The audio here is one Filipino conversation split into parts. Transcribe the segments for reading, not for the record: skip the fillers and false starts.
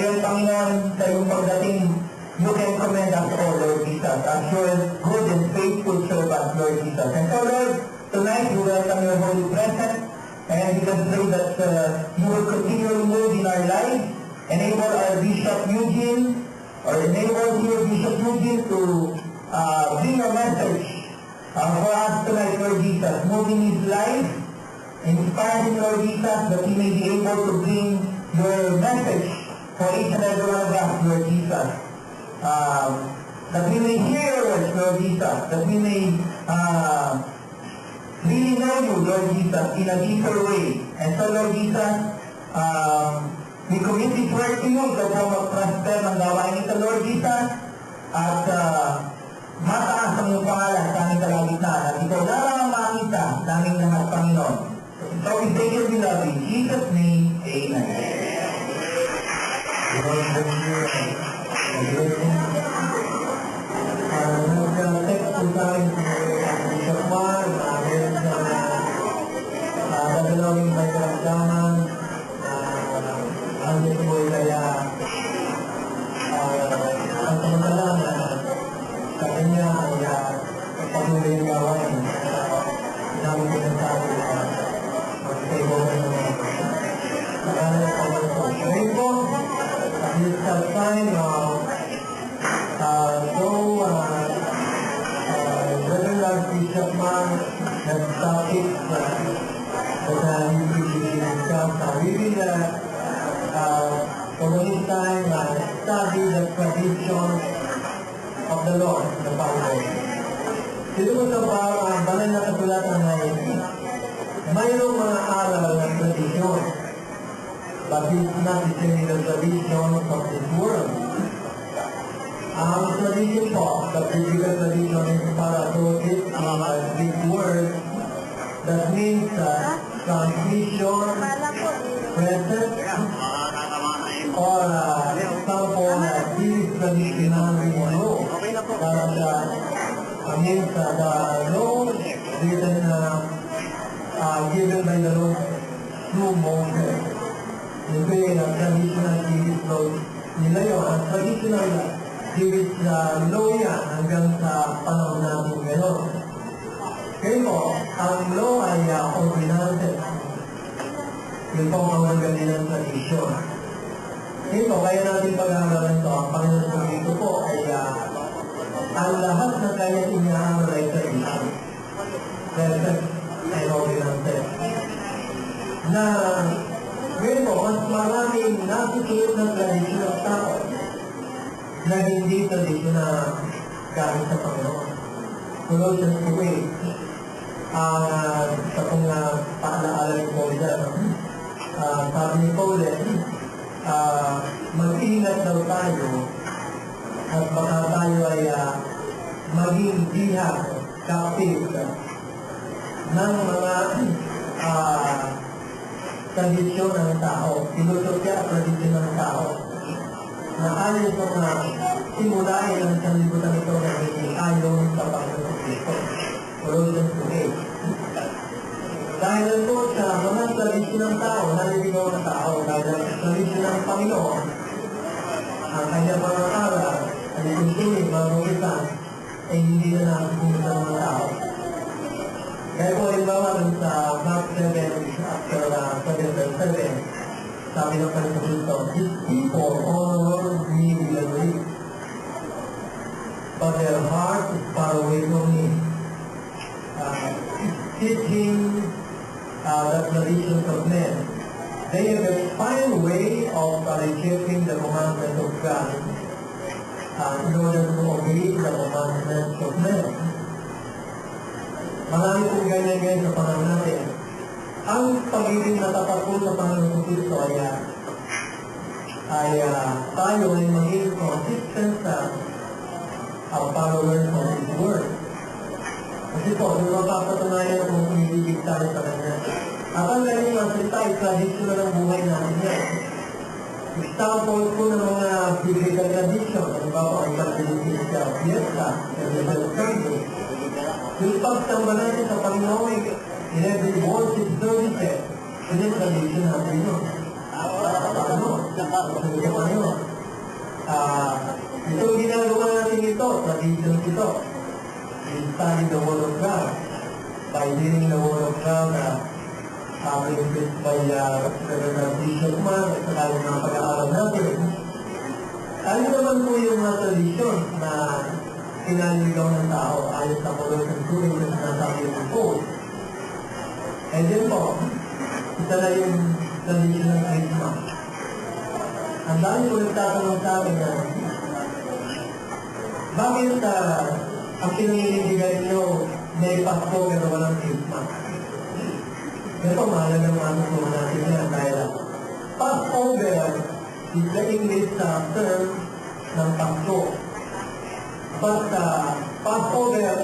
Ngayon, Panginoon, sa iyong pagdating, you can commend us all, Lord Jesus, as your good and faithful servant, Lord Jesus. And so, Lord, tonight we welcome your holy presence, and we can pray that you will continue to move in our lives, enable our Bishop Eugene, or enable your Bishop Eugene to bring a message for us tonight, Lord Jesus, moving his life, inspiring Lord Jesus, that he may be able to bring your message for each and every one of us, Lord Jesus. That we may hear your words, Lord Jesus, that we may really know you, Lord Jesus, in a deeper way. And so, Lord Jesus, we commit this word to you, that you mag-transfer ng gawain ito, Lord Jesus, at mataas ang iyong pangalan sa aming kalagitnaan, at ikaw lamang ang makita naming lahat, Panginoon. So we thank you, we love you. In Jesus' name, amen. Nag-text po sa akin si Bishop Mar, meron sa dadalawin may karamdaman, ang dito po kaya ang samantala na sa kanya ay patuloy yung gawain. Namin pinasabi na mag-table na naman. Maraming pagkakas po. Ngayon po, at this time, Reverend Bishop Mar nag-topic that we will discuss. We will, for this time, study the traditions of the Lord, the Bible. Dito po sa banal na kasulatan ay mayroong mga aral ng tradisyon, but it's not the same the traditions of this world. Ang tradition po, the biblical tradition is paratosis, a big word that means transmission, present, or example, this traditional law. Means the law written, given by the Lord through Moses. Ito yung traditional Jewish law nila yun. Ang traditional Jewish law yan hanggang sa panahon natin ngayon. Kaya po, ang law ay ordinances. Yun po ang magaling ng tradisyon. Kaya po, kaya natin pag-aaralan ito, ang Panginoon po dito po ay ang lahat na kaya inaaral ay tradisyon. Perfect ay ordinances. Na, ngayon po, mas maraming nasusunod ng tradisyon ng tao na hindi tradisyon na galing sa Panginoon. Colossians 2:8, sa kung paalaala ni Paul dyan, sabi ni Paul, mag-ingat daw tayo at baka tayo ay maging dihag, kapit ng mga tradisyon ng tao, filosofya at tradisyon ng tao na ayaw itong simulahin ang sanlibutan ito na hindi ayaw sa Panginoon Kristo. Colossians 2:8. Dahil po sa mga tradisyon ng tao, naliligaw ng tao, dahil sa tradisyon ng Panginoon, ang kanyang mga aral, ang ikusunin, mga mawitan, ay hindi na nakasipunta ng mga tao. Kaya po, halimbawa sa Mark 7, after 7:7, sabi ng Panginoon Kristo, these people honor me with their lips, but their heart is far away from me. Teaching the traditions of men. They have a fine way of rejecting the commandments of God in order to obey the commandments of men. Marami pong ganyan sa panahon natin. Ang pagiging natapat po sa Panginoon Kristo ay tayo ay maging consistent sa followers of His Word. Kasi po, yung mapapatunayan kung pinibigit tayo sa Kanya. At ang ganyan mga salita ay traditional ng buhay natin yan. Example po ng mga biblical tradition. Ano ba po, ang pagpilitin sa fiesta, sa Bible Sunday. Yung pagsamba natin sa Panginoon, in every worship services, yun yung tradition natin yun. Ano? Sa Panginoon. Itong ginagawa natin ito, tradition ito. We study the Word of God. By reading the Word of God, preached by Reverend Bishop Man, at saka yung mga pag-aaral natin. Ano naman po yung mga tradisyon na pinaliligaw ng tao ayon sa Colossians 2 na sinasabi yung po. And then po, isa na yung tradisyon ng Christmas. Ang dami po nagtatanong sa akin na bakit ang pinanginitigan nyo may Pasko pero walang Christmas? Ito, mahalaga naman po natin yan dahil Passover is the English term ng Pasko. But Passover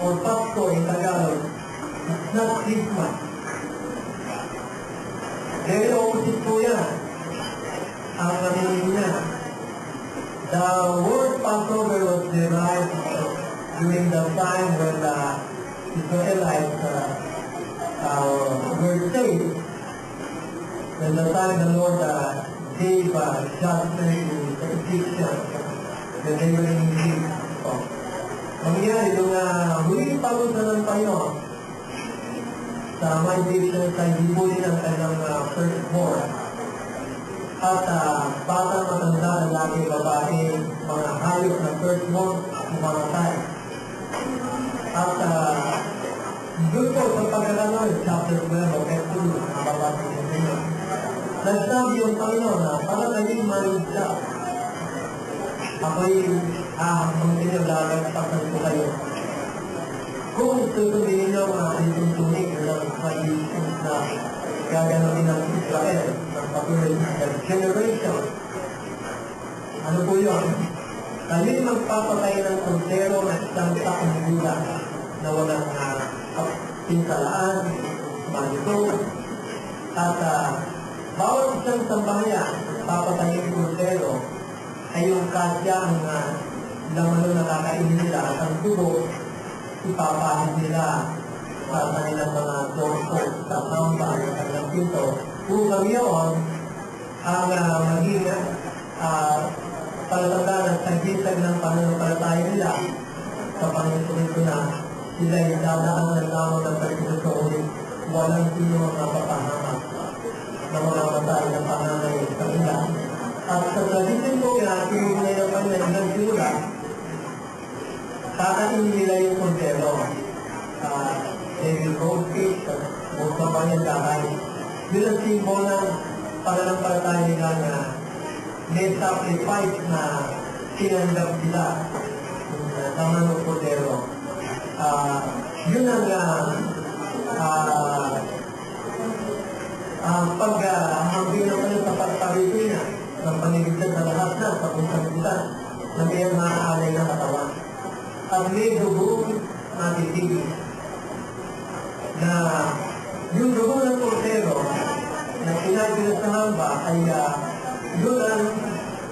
or Pasko in Tagalog is not Christmas. Very opposite po yan. Ang meaning niya. The word Passover was derived during the time when the Israelites were saved. When the time the Lord gave judgment to the Egyptians when they were in Egypt. Mangyari yung huling pagusan ng Panginoon sa mga Egyptians ay hibulin ang kanyang firstborn. At bata, matanda, lalaki, babae, mga hayop na firstborn, umamatay. At doon po sa pagkakaroon, chapter 12 of Exodus, nababasa niyo ninyo. Nagsabi yung Panginoon na para kayong marid siya. Ako'y kung ninyo lalagpasan ko kayo. Kung tutuloy ninyo itong tunig ng traditions na gaganoin ng Israel ng patuloy na generation. Ano po yun? Kayo'y magpapatay ng konsero na isang taong gulang na walang pinsalaan, manito, at bawat isang sambahayan papatayin ng konsero ay yung kasya ang laman na nakakainin nila at ang dugo ipapahid nila sa kanilang mga doorpost sa hamba ng kanilang pinto. Upang yun ang maging palatandaan at sagisag ng pananampalataya nila sa Panginoon na sila ay dadaan ng lamang ng pagkakasulit. Walang sino ang napapahamak na mamamatay ng panganay sa kanila. At sa tradition ko na tinunay ng kanilang nagdula, kakainin nila yung konsero. They will go fish at busa pa niya dahil bilang simbol ng pananampalataya nila na may sacrifice na sinanggap sila tama ng konsero. Yun ang paghambing ng kanyang sa pagpapalipin ng paniligtad na lahat na sa konsangkutan na may maaalay na katawan. At may dugo na titigil na yung dugo ng konsero na pinagbilang sa hamba ay yun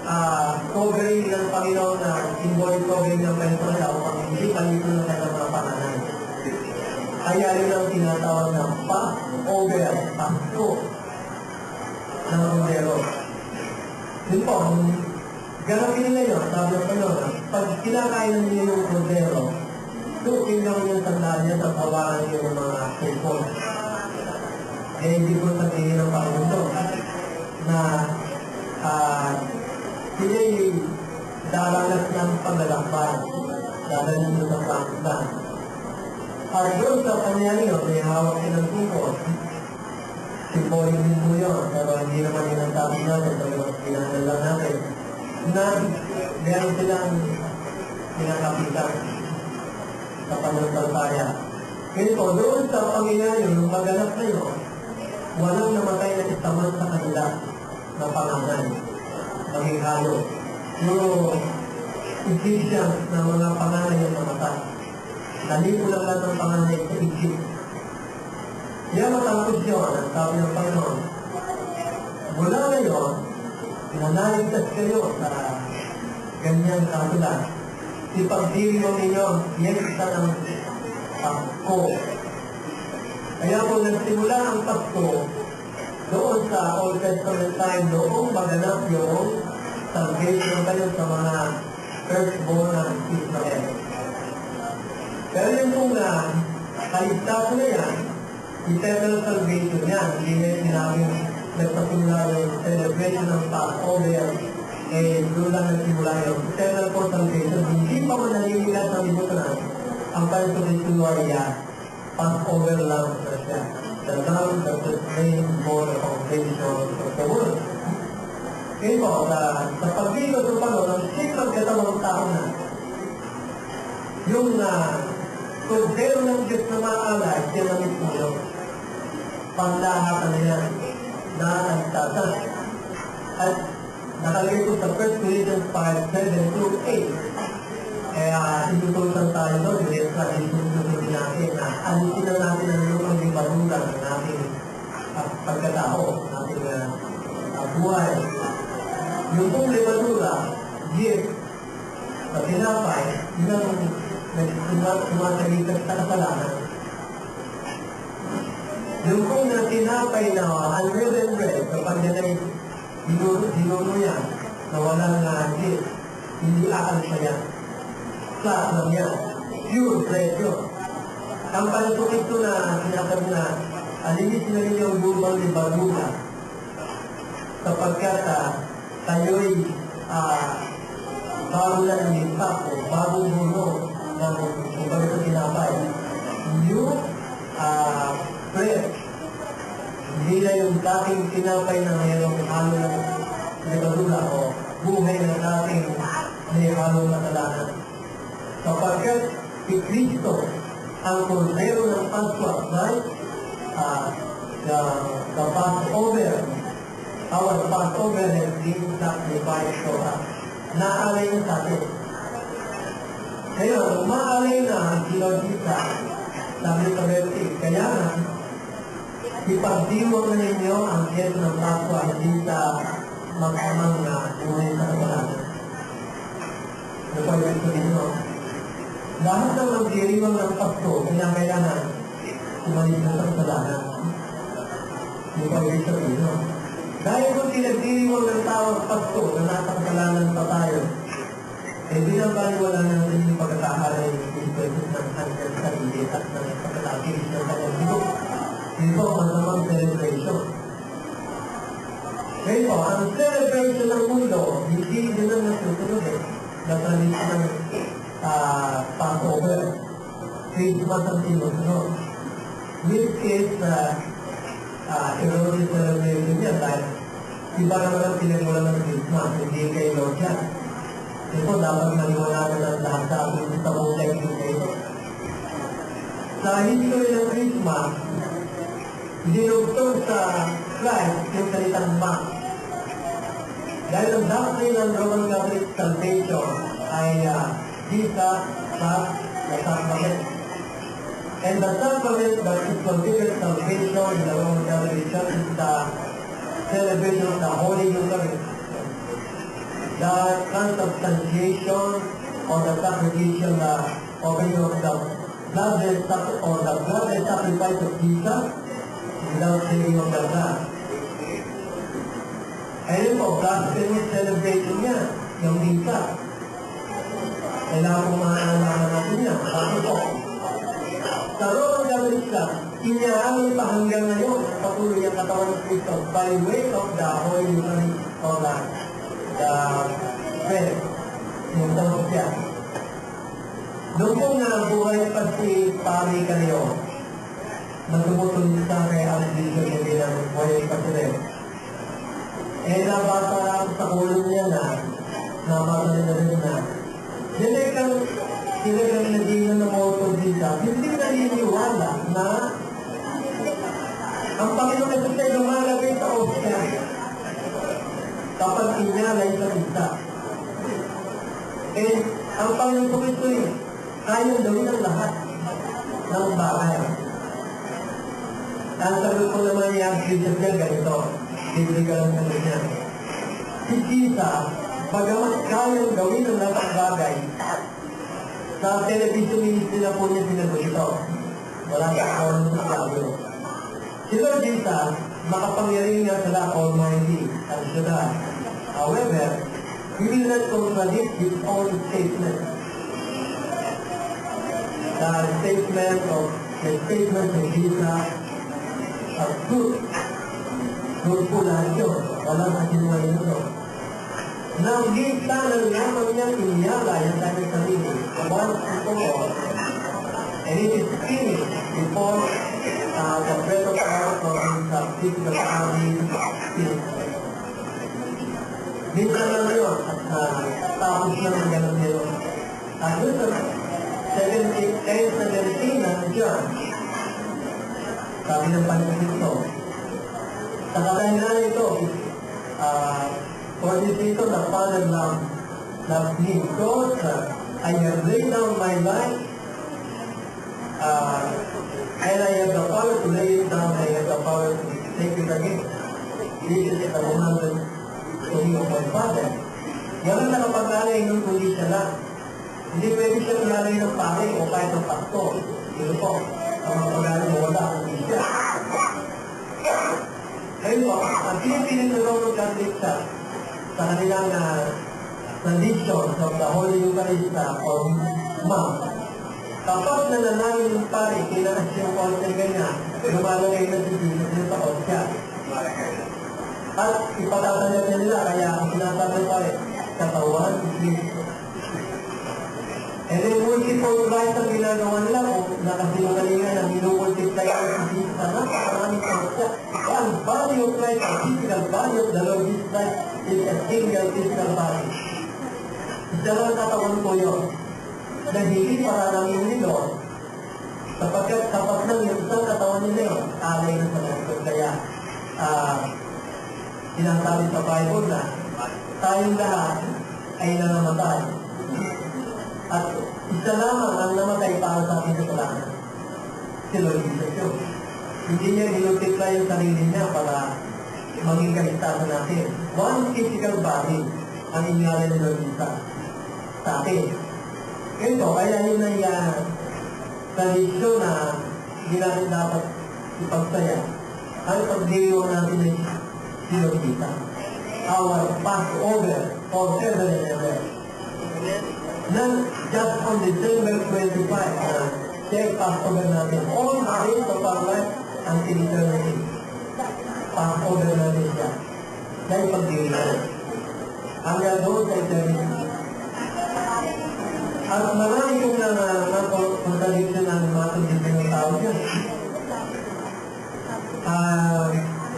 ang covering ng Panginoon na symbolic covering ng Panginoon na upang hindi palito ng kanyang mga pananay. Kaya yun ang tinatawag ng Passover, Pasko ng konsero. Yun po, ganapin nila yun, sabi ng Panginoon, pag kinakain niyo yung konsero, tukin lang yung tandaan niya sa tawaran niyo ng mga cellphone. Eh, hindi ko sabihin ng Panginoon na sila'y daranas ng paglalakbay, daranas nyo sa pangkitan. At doon sa kanya niyo, may hawak silang tukos. Symbolic din po yun, pero hindi naman yun ang sabi natin, pero pinangal lang natin, na meron silang pinakapitan sa pananampalataya. Ngayon po, doon sa Panginoon, nung maganap na yun, walang namatay na isaman sa kanila na panganan, maging halo. Yung Egyptians na mga panganay yung namatay. Nalipo lang lahat ng panganay sa Egypt. Kaya matapos yun, ang sabi ng Panginoon, mula ngayon, nanayigtas kayo sa ganyang katulan. Ipagdiriyo ninyo, yekta ng Pasko. Kaya po nagsimula ang Pasko, doon sa Old Testament time, noong maganap yung salvation kayo sa mga firstborn ng Israel. Pero yung kung kaligtasan na yan, eternal salvation yan, hindi na sinabing nagpasimula yung celebration ng Passover, doon lang nagsimula yun. Eternal for salvation, hindi pa man naliligas ng libutan, ang pag-salvation yan, Passover lang na siya. The Lamb that was slain for the foundation of the world. Kaya po, sa pag-ibig ng Panginoon, ang sikap katawang tao na, yung kordero ng Diyos na maalay, siya na mismo yun. Panglahatan na yan, na nagtatan. At nakalagay po sa 1 Corinthians 5:7-8. Kaya inutusan tayo doon, yung tradition natin na alisin na natin ang lupang libarulan ng ating pagkatao, ng ating buhay. Yung pong libarula, gift, sa tinapay, yun ang sumasalitas sa kasalanan. Yung pong tinapay na unleavened bread, kapag yan ay dinuno yan, na walang gift, hindi akal siya yan. Flat lang yan. Pure bread yun. Ang panasukit ito na sinasabi na alinis na rin yung lubang ni Bagula sapagkat tayo'y bago lang ng impact o bagong mundo ng kumbaga sa tinapay. Yung bread, hindi na yung dating tinapay na mayroong halo ng Bagula o buhay na dating may halo na kasalanan. Sapagkat si Kristo ang kordero ng Pascua, right? The Passover, our Passover has been sacrificed for us. Naalay na sa atin. Kaya, umaalay na ang Lord Jesus, sabi sa verse 8, kaya na, ipagdiwang na ninyo ang Diyos ng Pascua, hindi sa magkamang na unay sa kasalanan. Ano pa yung ito ninyo? Lahat ng magdiriwang ng Pasko, kailangan umalis na sa kasalanan. Hindi pa yung sabihin, no? Dahil kung pinagdiriwang ng tao ang Pasko na nasa kasalanan pa tayo, bilang baliwala na natin yung pagkakahalay ng pwede ng hanggang sarili at ng pagkakakis ng kanyang hidup. Ito ang masamang celebration. Kaya po, ang celebration ng mundo, hindi din ang nasusunod na tradition ng Passover. Christmas ang sinusunod. Which is erroneous celebration niya dahil iba naman ang pinagmulan ng Christmas, hindi kay Lord yan. Ito dapat maliwanagan ng lahat sa ating sa buhay ng kayo. Sa history ng Christmas, dinugtong sa Christ yung salitang Mass. Dahil ang doctrine ng Roman Catholic salvation ay Jesus plus the sacrament. And the sacrament that is considered salvation in the Roman Catholic Church is the celebration of the Holy Eucharist. The transubstantiation or the sacrificial offering of the blood or the blood sacrifice of Jesus without saving of the blood. Ayun po, blasphemous celebration niya, yung Jesus. Kailangan kong maaalala natin yan. Bakit po? Sa Roman Catholic Church, inaamin pa hanggang ngayon ang patuloy ang katawan ng Kristo by way of the Holy Eucharist or the bread, yung tawag siya. Doon po buhay pa si Pari Caleo, magtumutulong sa kay Archbishop na bilang buhay pa si Red. Nabasa sa ulo niya nabasa nila rin sila naging na mauto dito, hindi naniniwala na ang Panginoon na siya'y lumalagay sa osya kapag inyalay sa isa. Ang Panginoon ko ito kayang gawin ang lahat ng bagay. Ang sagot ko naman niya, Bishop niya, ganito. Bibigyan lang naman niya. Si Jesus, bagamat kayang gawin ang lahat ng bagay, sa television ministry na po niya sinagot ito. Wala ka akong sasabi. Si Lord Jesus, makapangyarihan nga sila Almighty, ang sila. However, he will not contradict his own statement. The statement of Jesus are truth. Truth po lahat yun. Walang kasinungaling ito. Now, hindi sana lamang niya pinyala yung kanyang sarili. Once and for all, and it is finished before the breath of God from his physical body is. Minsan lang yun at tapos na ng ganun yun. At yun sa 10:17 na John, sabi ng Panginoon ito, sa katahinan ito, for this reason, the Father loves me, because I have laid down my life, and I have the power to lay it down, I have the power to take it again. This is the commandment to me of my Father. Yan ang nakapag-alay ng kundi siya lang. Hindi pwede siya pinalay ng pare o kahit ng pastor. Ito po, ang makapag-alay na wala kundi siya. Ngayon po, ang Philippine Roman Catholic Church, sa kanilang traditions of the Holy Eucharist or Mass, kapag nananangin yung pare, kailangan siyang altar ganyan, lumalagay na si Jesus yung sa altar. At ipatatanggap niya nila, kaya ang sinasabi pare, katawan si Cristo. And then multiple rights ang ginagawa nila kung nakasinungalingan na minumultiply ang si Jesus na napakaraming altar. Ang body of Christ, the physical body of the Lord Jesus Christ is a single physical body. Dalawang katawan po yun. Na hindi para namin ni Lord, sapagkat sapat lang yung isang katawan nila yun, alay na sa Lord. Kaya, sinasabi sa Bible na tayong lahat ay namamatay. At isa lamang ang namatay para sa ating kasalanan. Si Lord Jesus yun. Hindi niya nilutipla yung sarili niya para maging kaligtasan natin. One physical body ang inyala ni Lord Jesus sa atin. Ito, kaya yun ay tradisyon na hindi natin dapat ipagsaya. Ang pag-diyo natin ay si Lord Jesus. Our Passover forever and ever. Not just on December 25, check Passover natin. All the days of our life until eternity. Passover natin siya. Dahil pag-diyo natin. Hanggang doon sa eternity. At marami yung contradiction ng mga tradisyon ng tao dyan.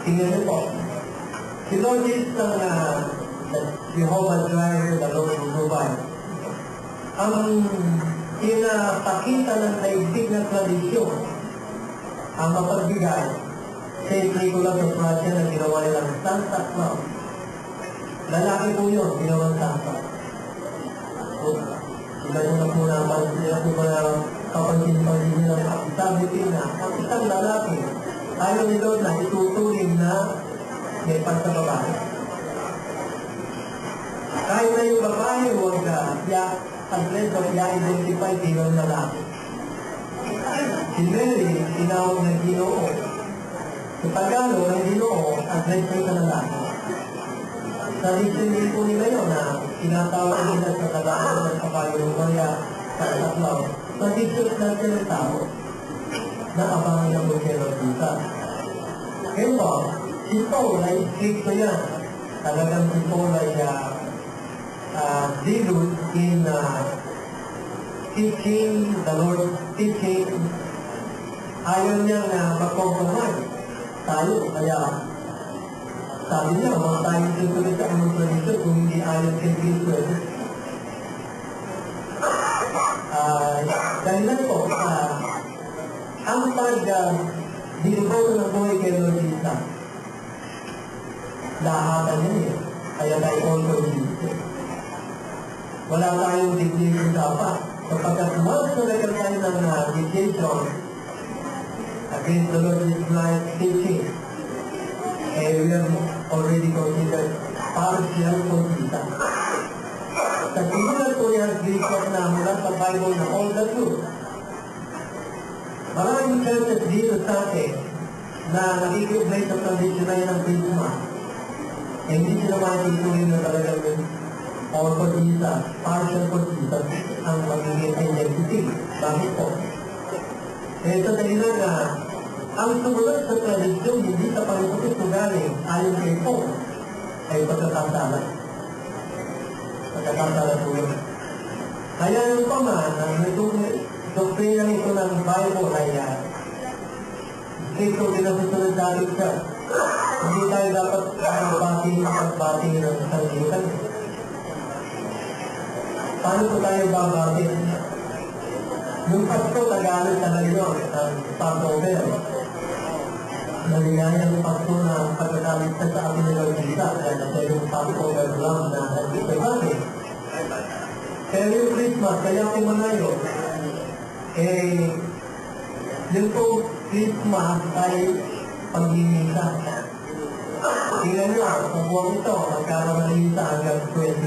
Tingnan niyo po. Si Lord Jesus ng Jehovah Jireh, the Lord will provide. Ang pinapakita ng daigdig na tradisyon, ang mapagbigay, St. Nicholas of Russia na ginawa nilang Santa Claus. Lalaki po yun, ginawang Santa. Ganun na po naman, sila po ba kapansin-pansin nila ang sabi na ang isang lalaki, ayaw ni Lord na ituturing na may pagkababae. Kahit na yung babae, huwag i-identify bilang lalaki. Si Mary, tinawag ng Ginoo. Sa Tagalog, ang Ginoo, address ko sa lalaki. Sa listening po nila yun na tinatawag nila sa tagaan ng kapayo kaya sa Taklaw. Sa discuss natin ng tao na abangan ng Bukero Dita. Ngayon po, si Paul ay strict ko yan. Talagang si Paul ay dilute in teaching, the Lord teaching. Ayaw niya na mag-compromise tayo. Kaya sabi niya, mga tayo tutuloy sa anong tradisyon kung hindi ayaw kay Cristo. Dahil po, ang pag-dinubaw ng buhay kay Lord Jesus, lahatan niya eh. Kaya tayo also Jesus. Wala tayong dictation dapat. Kapagkat once na nagkaroon tayo ng dictation against the Lord Jesus Christ teaching, we have already considered partial completion. Sa sinulat po yan, screenshot na mula sa Bible na all the truth. Maraming churches dito sa atin na nakikiugnay sa tradition na yan ng Christmas. Hindi sila makikituloy na talagang or Cordisa, partial Cordisa, ang magiging identity. Bakit po? Ito dahil na ang sumunod sa tradisyon, hindi sa pangipupit kung galing, ayon kay po, ay pagkakasala. Pagkakasala po yun. Kaya yung paman, ang doktrina nito ng Bible ay ito pinasusunod natin siya. Hindi tayo dapat pagbati ng sanglitan. Paano po tayo babati? Yung Pasko, Tagalog sa ngayon, ang Passover. Naliyaya ng Pasko na pagkakaligtas sa atin ng Lordisa, kaya na yung Passover lang na nagkipagati. Pero yung Christmas, kaya kumanayo, yung po Christmas ay pag-imisa. Tingnan nyo, sa buwan ito, magkakamalisa hanggang 25.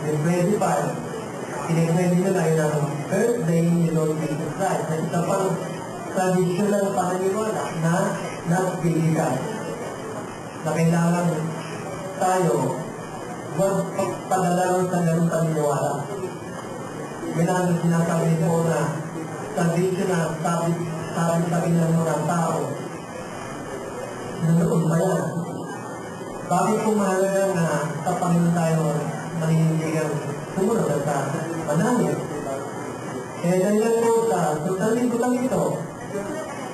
Yung 25, pinag-ready nila yun ang birthday ni Lord Jesus Christ. Na isa pang traditional pananiwala na nagbibigay. Na kailangan tayo huwag pagpadala sa ganung paniniwala. Yan ang sinasabi ko na traditional sabi sa ilang mga tao. Nanood ba yan? Bakit po mahalaga na sa Panginoon tayo maninindigan sumunod sa manalo? Dahil po sa sasabihin ko lang ito,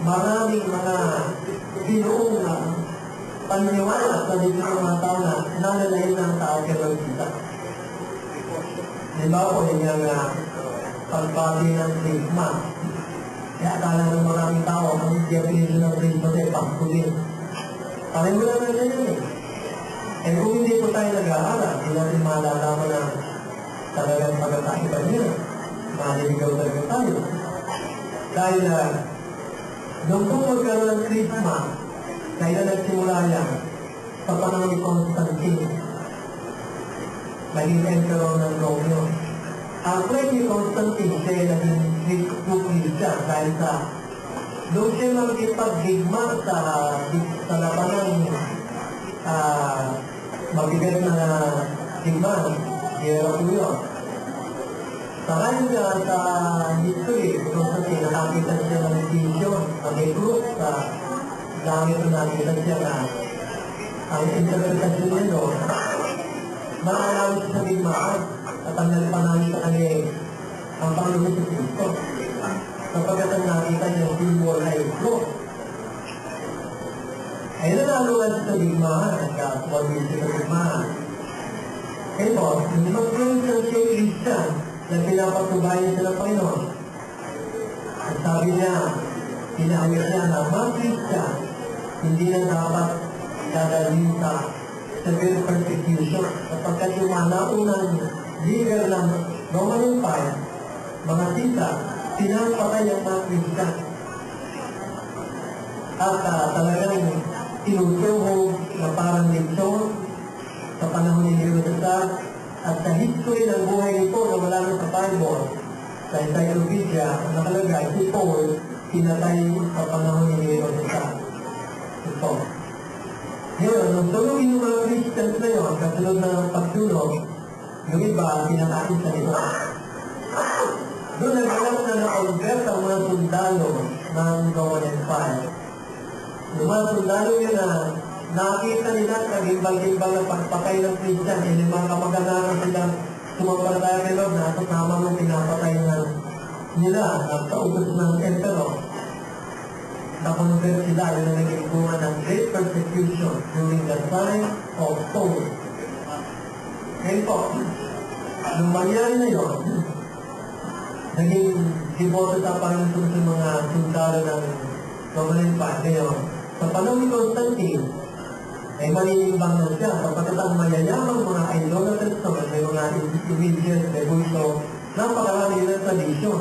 maraming mga binuong paniniwala sa dito ng mga tao na nalalayin ng tao kay Lord Jesus. Diba po yung pagbati ng Christmas? Kaya akala ng maraming tao, ang definition ng Christmas ay pagpulin. Parang wala na ganyan eh. Kung hindi po tayo nag-aaral, hindi natin malalaman na talagang pagkakaiba niya. Maliligaw talaga tayo. Dahil nung po magkaroon ng Christmas, kaya nagsimula yan sa panahon ni Constantine. Naging emperor ng Rome. Ang friend ni Constantine, siya naging Christian dahil sa doon siya magkipag-higma sa labanan mabigat na higma, gera po yun. Sa kanya, sa history, Constantine, nakakita siya ng vision, ang group sa langit na nakita siya na ang interpretasyon nito, maaalawin sa higmaan at ang nalipanawin sa kanya ang Panginoon sa Kristo. Kapag ang nakita niya, symbol ay ito. Ay nanalunan sa higmaan at kapag sa higmaan. Ito, hindi mag-influence siya Christian na pinapatubayan sila Panginoon. At sabi niya, pinahayag niya na mga Christian, hindi na dapat dadalhin sa severe persecution. Kapagkat yung mga naunang leader ng Roman Empire, mga sita, pinapatay ang mga Christian. At talagang tinutuhog na parang lechon sa panahon ni Jerusalem at sa history ng buhay nito na wala na sa Bible, sa encyclopedia, nakalagay si Paul pinatay sa panahon ni Jerusalem. Ito. Ngayon, nung tulungin yung mga Christians na yun, kasunod ng pagtulog, yung iba, pinakain sa nito. Doon nagkalang na na-convert ang mga sundalo ng Roman Empire. Yung mga sundalo yun na nakita nila kagimbal-gimbal na pagpatay ng Christian, hindi mga kamag-anaran silang sumampalataya kay Lord na kasama ng pinapatay nila at kaubos ng emperor. Na-convert sila yun na naging bunga ng great persecution during the time of Paul. Ngayon po, nung mangyari na yun, naging devoto sa Panginoon sa mga sundalo ng Roman Empire. Ngayon, sa panahon ni Constantine, ay maninimbang na siya sapagkat ang mayayamang mga idolaters naman, may mga individuals, may bulso, napakarami ng tradition.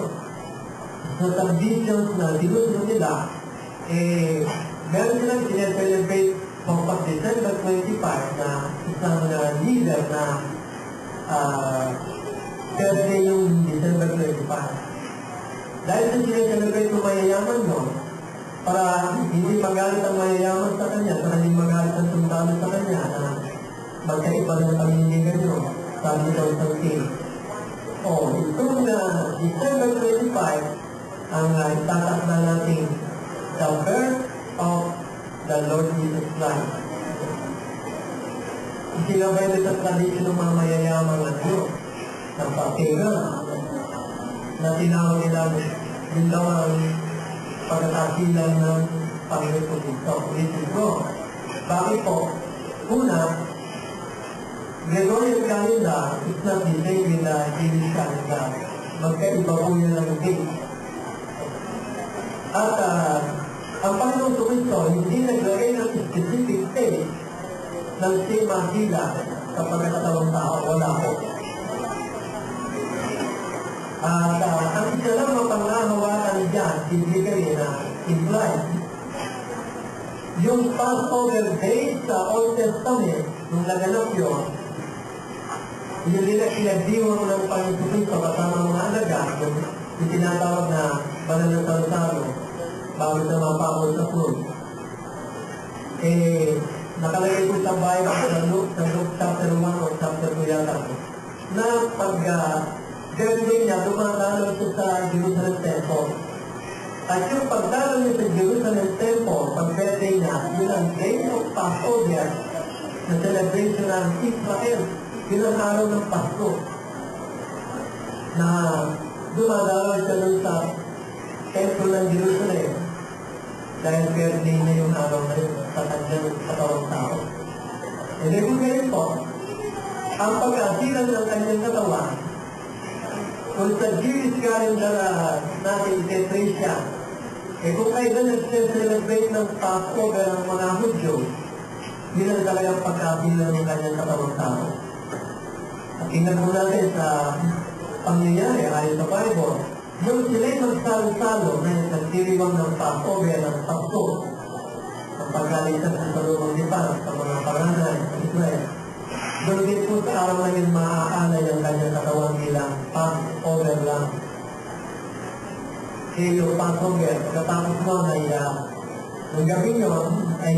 So, traditions na sinusunod nila, meron silang sinecelebrate pagpag December 25 na isang leader na Thursday yung December 25. Dahil sa sinecelebrate ng mayayaman nun, para hindi magalit ang mayayaman sa kanya, para hindi magalit ang sundalo sa kanya, na magkaiba ng pamiligan nyo. Sabi daw sa king. Itong December 25, ang itatakda natin the birth of the Lord Jesus Christ. Isinabay na sa tradisyon ng mga mayayamang ng papera na tinawag nila yun daw ang pagkakasilan ng Panginoon. Bakit po? Una, Gregorian calendar is not the same with the Jewish calendar. Magkaiba po yun ng date. At ang Panginoon Kristo hindi naglagay ng specific date ng sema sila sa pagkakatawang tao. Wala po. At ang isa lang mapanghahawakan dyan, bibigay na implied. Yung Passover day sa Old Testament, nung naganap yun, yun nila pinagdiwang ng Panginoon Kristo kasama mga alaga, yung tinatawag na banal na salsalo, bago na mapapol sa fruit. Nakalagay po sa Bible sa Luke chapter 1 o chapter 2 yata na pag birthday niya, dumadalo siya sa Jerusalem Temple. At yung pagdalo niya sa Jerusalem Temple, pag birthday niya, yun ang day of Passover na celebration ng Israel. Yun ang araw ng Pasko na dumadalo siya dun sa Temple ng Jerusalem dahil birthday na yung araw na yun sa kanyang katawang tao. And then ngayon po, ang pag-asilan ng kanyang katawan, kung sa Jewish calendar natin itetrace siya, kung kailan nag-celebrate ng Passover ang mga Hudyo, yun ang talagang pag-asilan ng kanyang katawang tao. At tingnan mo natin sa pangyayari ayon sa Bible, yung sila'y magsalo-salo na nagtiriwang ng Passover ng Pasko, ang pagkalitan sa salubong lipan sa mga panganan sa Israel. Doon din po sa araw na yun maaalay ang kanyang katawan bilang Passover lang. Kaya yung Passover, katapos nun ay ng gabi yun ay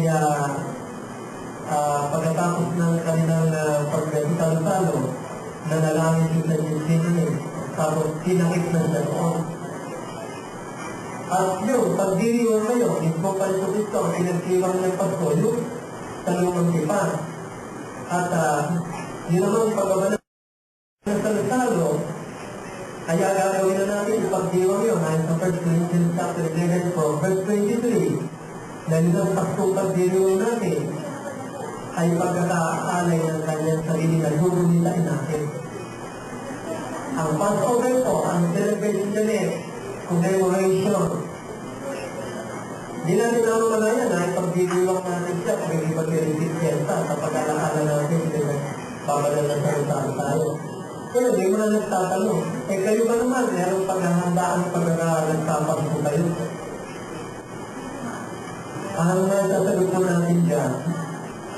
pagkatapos ng kanilang pagkasalo-salo, nanalangin din sa Diyos din tapos tinakit na sa doon. At yun, pagdiriwang na yun, mismo pa rin sa Kristo, ang pinagkiwang ng Pasko, yun, sa lumang tipan. At yun naman pagkabalan ng salo-salo, kaya gagawin na natin yung pagdiwang yun, ayon sa 1 Corinthians chapter 11 from verse 23, na yun ang Paskong pagdiriwang natin, ay pagkakaalay ng kanyang sarili na gugunitain natin. Ang Passover po, ang celebration din commemoration. Di natin naman malayan ay pagdidiwang natin siya kung hindi mag-repeat siya sa pag-alakala natin kasi babalal na salita tayo. Pero hindi mo na nagtatanong, kayo ba naman, meron paghahandaan pag-nagtapas po kayo? Ang nasasagot po natin dyan,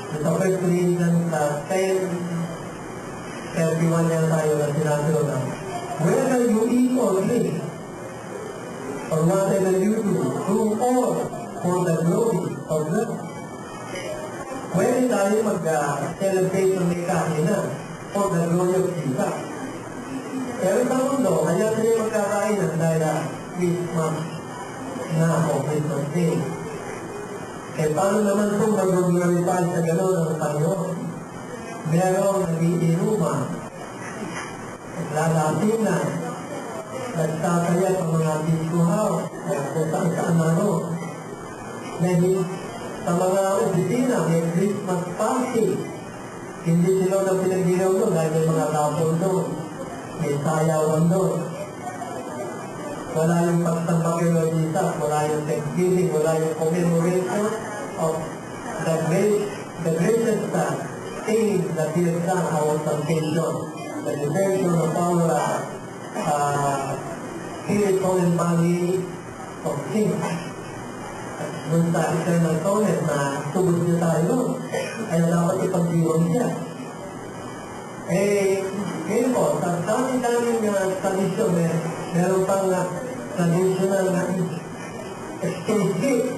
sa 1 Corinthians 10:31 yan tayo na sinabi na, whether you eat or drink, or whatever you do all for the glory of God. Pwede tayo mag-celebrate ng may kahinan for the glory of Jesus. Pero sa mundo, kaya sila magkakainan dahil Christmas na o Christmas Day. Paano naman kung mag-glorify sa gano'n ng Panginoon? Merong nag-iinuman, naglalapinan, nagtataya sa mga biskuhaw, kung saan-saan ano. Dahil sa mga opisina, may Christmas party. Hindi sila na pinag-ilaw doon dahil may mga rapol doon. May sayawan doon. Wala yung pagsambak yung Lord Jesus, wala yung Thanksgiving, wala yung commemoration of the greatest thing that He has done, our salvation, the redemption of our spiritual and body of sin. Doon sa eternal atonement na tubos niya tayo, ay dapat ipagdiwang siya. Ngayon po, sa dami-daming tradisyon, meron pang traditional na exchange gift.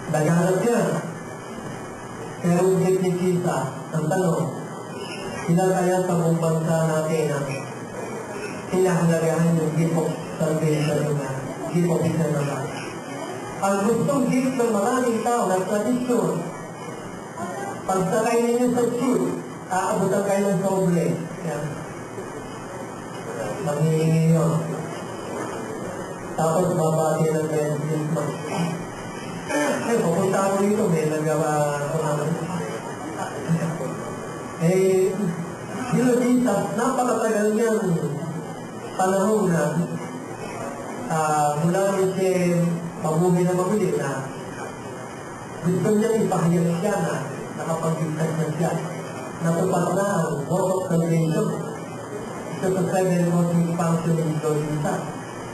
Naghanap yan. Pero gift ni Jesus, Ang tanong, sila kaya sa buong bansa natin ang pinahalagahan yung gift of salvation na gift of eternal life. Ang gustong gift ng maraming tao na tradisyon, pagsakay ninyo sa tube, aabutan kayo ng doble. Yan. Maghihingi yun. Tapos babati ng Merry Christmas. Eh, pupunta ako dito, may nagawa ako naman. Eh, yun din, napakatagal niyang panahon na mula rin siya mabuhay na mabuhay na gusto niya ipahayag siya na nakapag-igtas na siya. Natupad na ang Word of Salvation. Ito sa 7 Cosmic Function in Glorisa.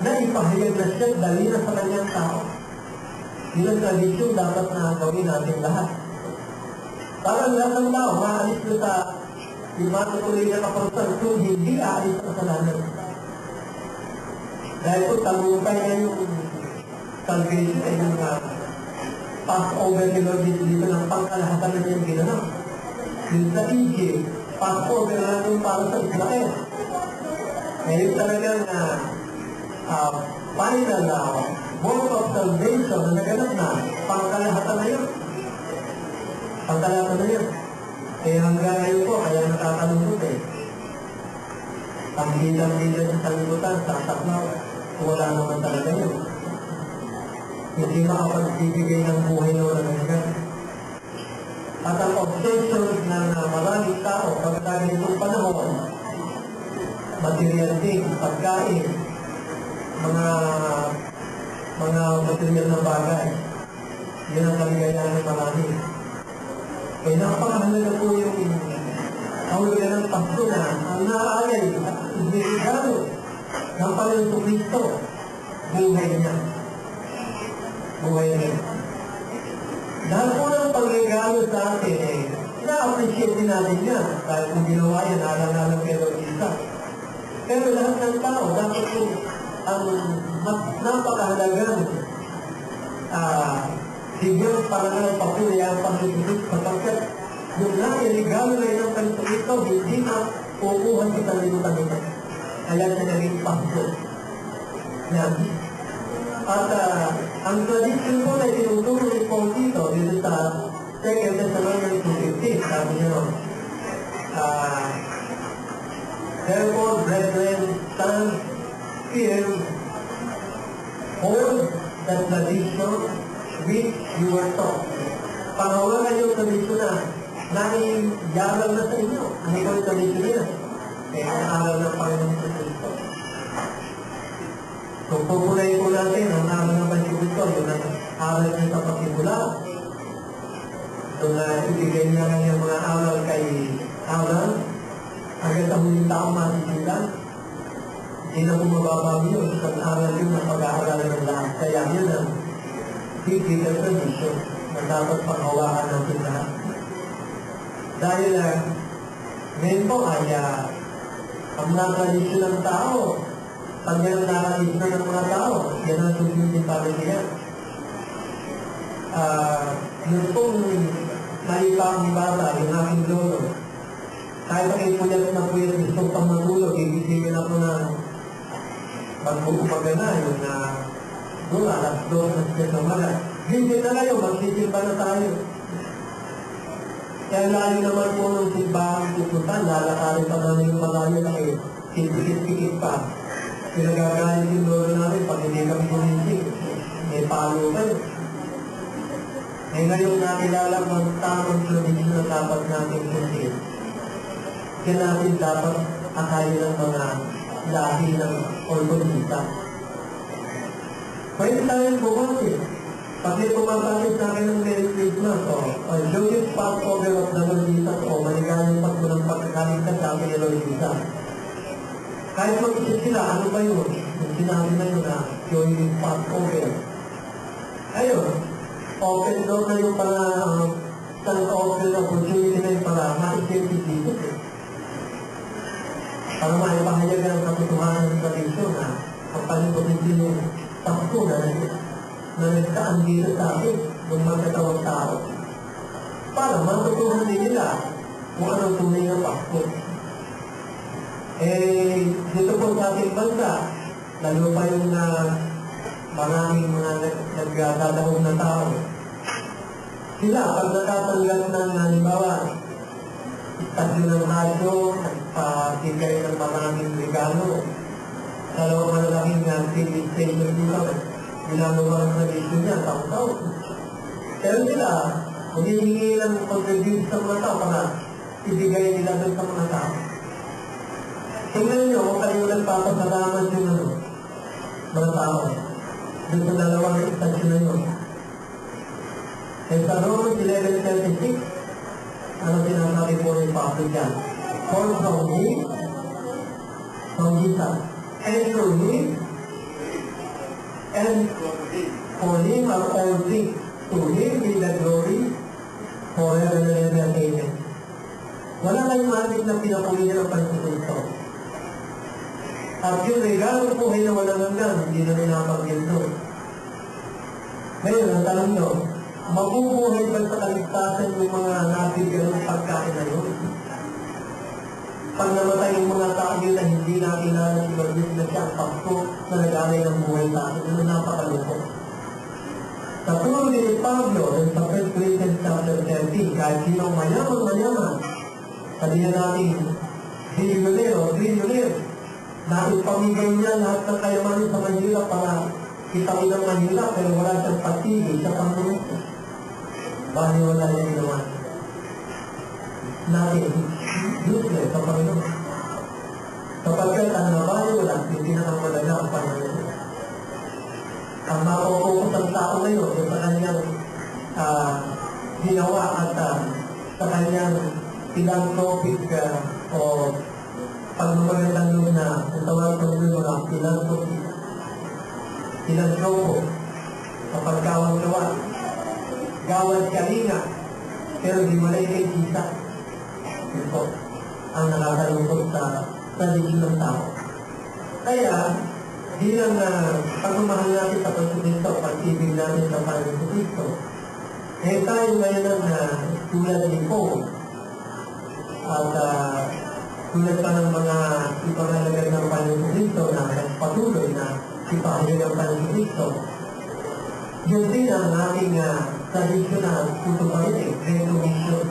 Na ipahayag na siya dali na sa kanyang tao. Yun ang tradisyon dapat na gawin natin lahat. Parang lahat ng tao, maalis na sa imatutuloy na kaparusan kung hindi aalis sa kasalanan. Dahil po talumpay na yung salvation ay yung Passover ni Lord dito ng pangkalahatan na niyang ginanap. Yung sa Egypt, Passover na yung para sa Israel. Ngayon talagang final Word of Salvation na naganap na pangkalahatan na yun. Pangkalahatan na yun. Kaya hanggang ngayon po, kaya nakakalungkot eh. Ang bilang-bilang sa sanlibutan, sasaklaw, wala naman talaga yun. Hindi makapagbibigay ng buhay na wala naman. At ang obsession ng maraming tao pagkakagin itong panahon, material things, pagkain, mga material na bagay, yun ang kaligayahan ng marami. Kaya napakahalaga po yung hawlaga ng Pasko na ang naaalay at ibigado ng Panginoon Kristo, buhay niya. Buhay niya. Dahil po ng pagregalo sa atin, na-appreciate din natin yan. Dahil kung ginawa yan, alang-alang kay Lord Jesus. Pero lahat ng tao, dapat po ang mas napakahalagang bigyan para ng patuloy ang pagsusunod sapagkat yung lang regalo na yun ang Panginoon ito, hindi na pupuhan sa sanlibutan nito. Kaya na naging Pasko. At ang tradisyon po na tinuturo ni Paul dito sa 2 Thessalonians 2:15, sabi niyo, therefore, brethren, stand firm, hold the tradition which you were taught. Pangawalan yung tradisyon na naniyaral na sa inyo. Hindi ko yung tradisyon niya. Kaya ang aral ng Panginoon sa Kristo. Kung pupulayin po natin ang aral ng Panginoon, yun ang aral niya sa pagsimula. Doon na ibigay niya ng mga aral kay Abraham. Hanggang sa huling taong matisilan. Hindi na bumababago yun. Sa aral yun ang pag-aaralan ng lahat. Kaya yun ang biblical tradition na dapat panghawakan natin lahat. Dahil ngayon po ay ang mga tradisyon ng tao, kanyang nakalisyon ng mga tao, yan ang susundin para niya. Yun pong nalipang bata, yung aking lolo. Kahit ang ipuyat na puyat, gusto pang matulog, ibigay na po na pag-uumaga na, yung doon, alas 2 na siya sa umaga. Hindi na kayo, magsisimba na tayo. Kaya layo naman po ng simbahan pupuntan, lalakarin pa namin yung malayo na kayo, sikit-sikit pa. Pinagagalit yung lolo namin pag hindi kami kumising. May palo kayo. Eh ngayon nakilala ang tamang tradisyon na dapat natin kusin. Kaya natin dapat akayin ng mga lahi ng orgonita. Pwede tayong bumati. Pag may pumapakit sa akin ng Merry Christmas, o joyous Passover of the Lord Jesus, o maligayang Pasko ng pagkakaligtas sa akin ni Lord Jesus. Kahit mag-isip sila, ano ba yun? Yung sinabi na yun na joyous Passover. Ayun, open door na yung para open opportunity na yung para ma-isip si Jesus. Para maipahayag ang katotohanan ng tradisyon na ang panipunin yung Pasko na nagkaan dito sa akin ng mga katawang tao. Para matutuhan din nila kung anong tunay na Pasko. Dito po sa ating bansa, lalo pa yung maraming mga nagdadahong na tao. Sila, pag natatanggap ng halimbawa, istasyon ng radyo, nagpatigay ng maraming regalo, dalawang malalaking TV station dito, ginagawa ng tradisyon niya, taon-taon. Pero sila, humihingi ng contribute sa mga tao para ibigay nila doon sa mga tao. Tingnan nyo kung kayo nagpapasalamat yung mga tao. Doon sa dalawang istasyon na yun. Sa Romans 11:36, ano sinasabi po ng Pablo dyan? For from him, from Jesus, and through him, and for him are all things. To him be the glory forever and ever. Amen. Wala kayong matik na pinapuli niya ng Panginoon. At yung regalo po ay na walang hanggan, hindi na ninabanggit doon. Ngayon, ang tanong nyo, mabubuhay ba sa kaligtasan yung mga nabigyan ng pagkain na yun? Pag namatay yung mga tao yun na hindi nakilala si Lord na siya ang Pasko na nag-alay ng buhay sa atin, yun ang napakalungkot. Sa tulong ni Pablo, sa 1 Corinthians chapter 13, kahit sinong mayaman, sabihin natin, billionaire, na ipamigay niya lahat ng kayamanin sa Manila para kitawin ng Manila, pero wala siyang patigil sa Panginoon. Bali wala niya ginawa. Natin, useless sa Panginoon. Kapagkat ang nabali wala, hindi na ang malaga ang Panginoon. Ang mapopokus ang tao ngayon sa kanyang ginawa at sa kanyang philanthropic o pagmamagandang loob na ang tawag ng mga philanthropo sa pagkawang gawa. Gawad kalinga, pero di malay kay Sisa. Ito ang nakakalungkot sa paligid ng tao. Kaya, bilang pagmamahal natin sa Panginoon, pag-ibig natin sa Panginoon, tayo ngayon ang tulad ni Paul. At tulad pa ng mga ipangalagay ng Panginoon na patuloy na ipahagay ng Panginoon. Yun din ang ating traditional tutuparin, Great Commission.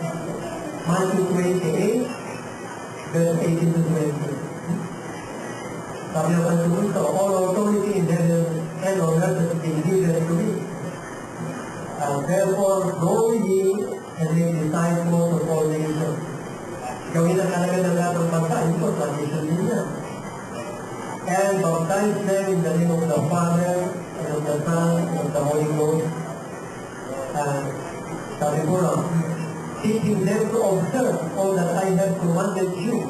Matthew 28, verse 18 to 20. Sabi ng Panginoon, all authority in heaven and on earth has been given to me. Therefore, go ye and make disciples of all nations. Gawin ang kalaga ng lahat ng bansa, ito, tradition din niya. And baptize them in the name of the Father, and of the Son, and of the Holy Ghost. Sabi ko lang, teaching them to observe all that I have commanded you.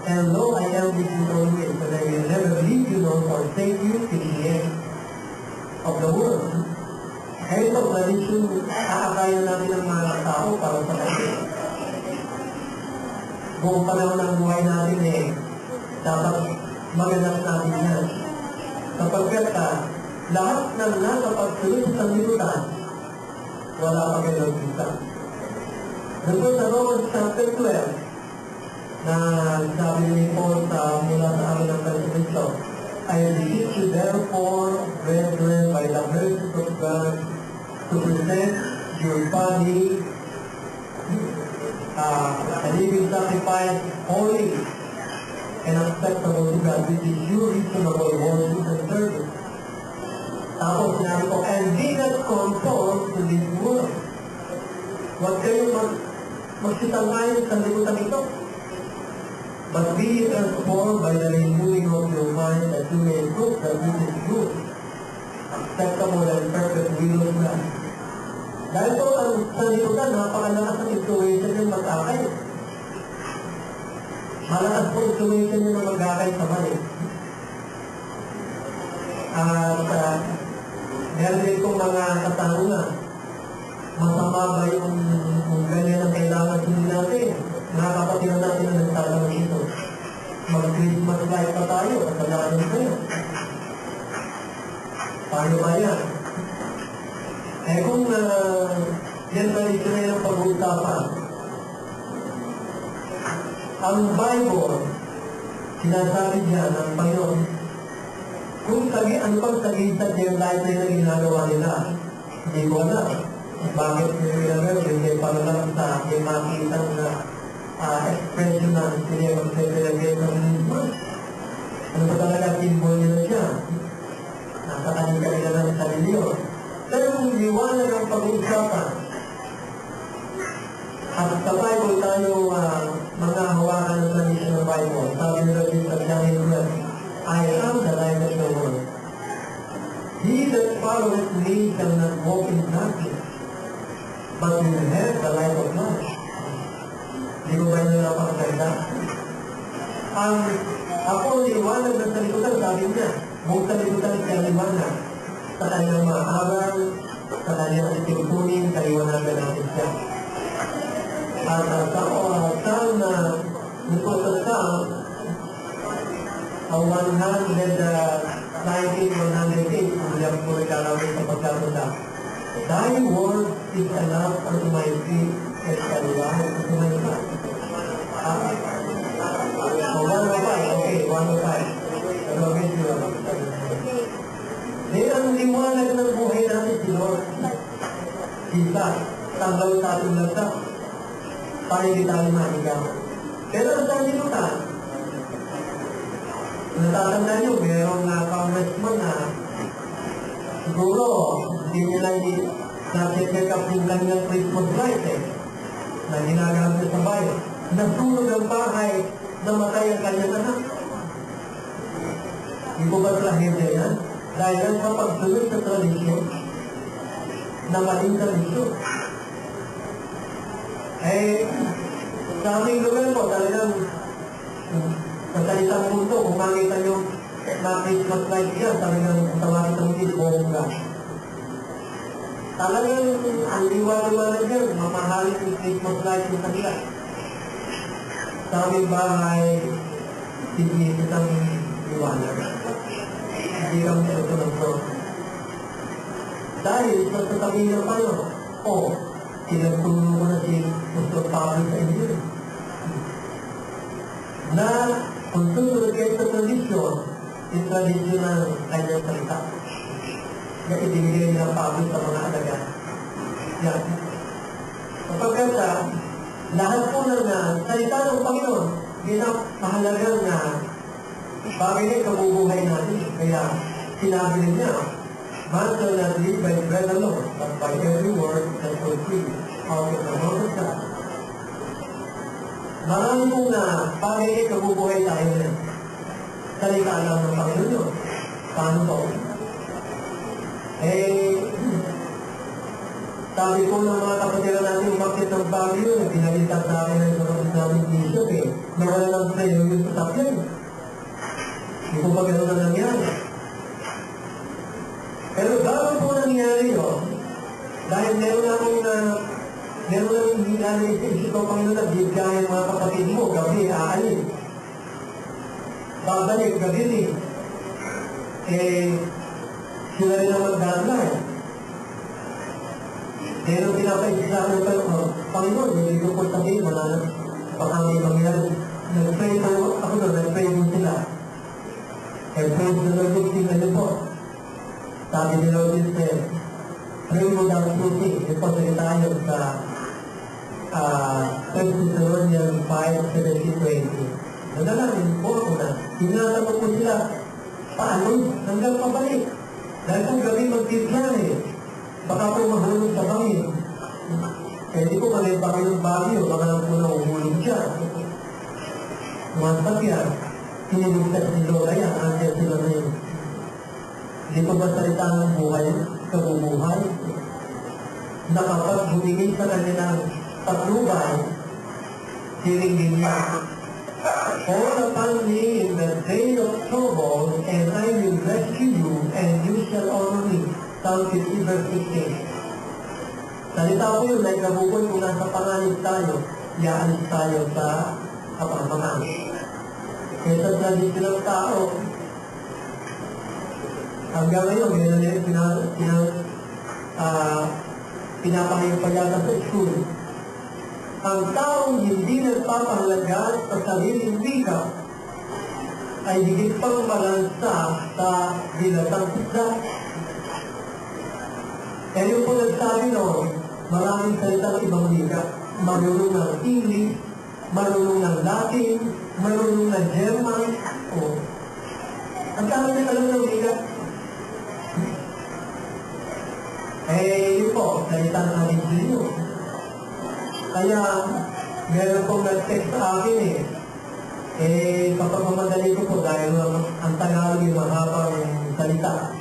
And lo, I am with you always, and I will never leave you nor forsake you till the end of the world. Kaya ito, tradition, aakayan natin ng mga tao para sa kanya. Buong panahon ng buhay natin dapat maganap natin yan. Sapagkat lahat ng nasa pagsunod sa sanlibutan, wala pa kayo kita. Dito sa Romans chapter 12, na sabi ni Paul mula sa amin ng Kristo, I beseech you therefore, brethren, by the mercies of God, to present your body a living sacrifice, holy and acceptable to God, which is your reasonable worship and service. Tapos sinabi ko, and be not conformed to this world. Huwag kayong magsitang-ayon sa libutan ito. But be transformed by the renewing of your mind, that you may prove that this is good, acceptable and perfect will of God. Dahil po ang sanlibutan, napakalakas ang influencer yung mag-akay. Malakas po influencer yung mag-akay sa mali. At meron din kong mga katanungan. Masama ba yung ganyan ang kailangan hindi natin? Nakakapatira natin ang nagtatanong ito. Mag-Christmas light pa tayo at kailangan kayo. Paano ba yan? Kung yan ba ito na yung pag-uusapan, Ang Bible, sinasabi niya ng Panginoon, kung ano pang sagisag yung life na ginagawa nila, hindi ko alam. Bakit yung ginagawa, hindi para lang sa aking makita na expression na sila mag-celebrate ng Christmas. Ano ba talaga symbol nila siya? Nasa kanila ng sarili yun. Pero kung liwanag ang pag-uusapan, at sa Bible tayo mga hawakan ng tradition ng Bible, sabi nila din sa Daniel 12, I am the light of the world. He that follows me shall not walk in darkness, but will have the light of life. Di ko ba nyo napakaganda? Ako liwanag ng salikutan, sabi niya, buong salikutan siya liwanag. Sa kanyang mga aral, sa kanyang itintunin, kaliwanagan natin siya. At sa oral na nito sa Psalm, 119-108, hindi ako po nagkarawin sa pagkapunta. Thy word is a lamp unto my feet and a light unto my path. 105, okay, 105. Pero medyo dahil ang liwanag ng buhay natin si Lord. Isa, tanggal sa ating lansa. Para hindi tayo mahigaw. Pero ang sanlibutan, natatanda nyo, mayroong congressman na siguro, hindi nila na-check up yung kanyang Christmas light na ginagamit sa bayan. Nasunog ang bahay, namatay ang kanyang anak. Hindi ko ba trahedya yan? Dahil sa pagsunod sa tradisyon, na maling tradisyon. Sa aming lugar po, talagang sa salitang mundo, kung makita nyo na Christmas light yan, talagang sa makita mo din, bongga. Talagang ang liwa-liwanag yan, mamahalin yung Christmas light yung kanila. Sa aming bahay, significant liwanag. Hindi kami susunod ko. Dahil sa sasabihin ng Panginoon, tinagtulong ko na si Mr. Pablo sa inyo. Na kung susunod kayo sa tradisyon, yung tradisyon ng kanyang salita. Na ibigay niya Pablo sa mga alaga. Yan. Kapagkat lahat po ng salita ng Panginoon, mahalagang na bagay na kabubuhay natin. Kaya sinabi niya, man shall not live by bread alone, but by every word that proceeds out of the mouth of God. Marami po na bagay na kabubuhay tayo na salita lang ng Panginoon yun. Paano po? Sabi ko ng mga kapatira natin umakit ng Baguio, pinalita sa akin ng kapatid namin Bishop nawala lang sa iyo yung sasakyan. Hindi ko pa gano'n na nangyari. Pero bago po nangyari yun, dahil meron namin hinali sa isip ko, Panginoon, na bigyan mga kapatid mo, gabi, aalin. Babalik, gabi rin. Sila rin ang magdadalay. Pero pinapaisip sa akin ng Panginoon, hindi ko po sabihin, wala na, baka may mangyari. Nag-pray po ako doon, nag-pray po sila. Praise the Lord, sila po. Sabi ni Lord Jesus, pray mo daw susi. Ito sige tayo sa 1 Thessalonians 5:17-20. Nadalangin po ako na, tinatanong po sila, paano? Hanggang pabalik. Dahil kung gabi magtibiyahe, baka po mahulog sa bangin. Hindi ko kami bangin ng Baguio, baka lang po na umulog siya. Mga yan, siniligtas ni Lola yan, hanggang sila na yun. Hindi ko ba salita ng buhay, kabubuhay, na kapag humingin sa kanilang patnubay, hiringin niya, fall upon me in the day of trouble, and I will rescue you, and you shall honor me. Psalm 50 verse 15. Salita ko yun, ay nabubuhay kung nasa panganib tayo, yaalis tayo sa kapamanan. Kaya sa tradisyon ng tao, hanggang ngayon, meron nila pinapahayang palyata sa school. ang taong hindi nagpapahalaga sa sariling wika ay higit pang malansa sa dilatang isda. Kaya yung po nagsabi noon, maraming salita ng ibang wika. Marunong ng English, marunong ng Latin, marunong ng German. Ang dami na alam ng wika. Yun po, salita ng ating Diyos. Kaya, meron pong nag-text sa akin papamadali ko po dahil ang Tagalog yung mahabang salita.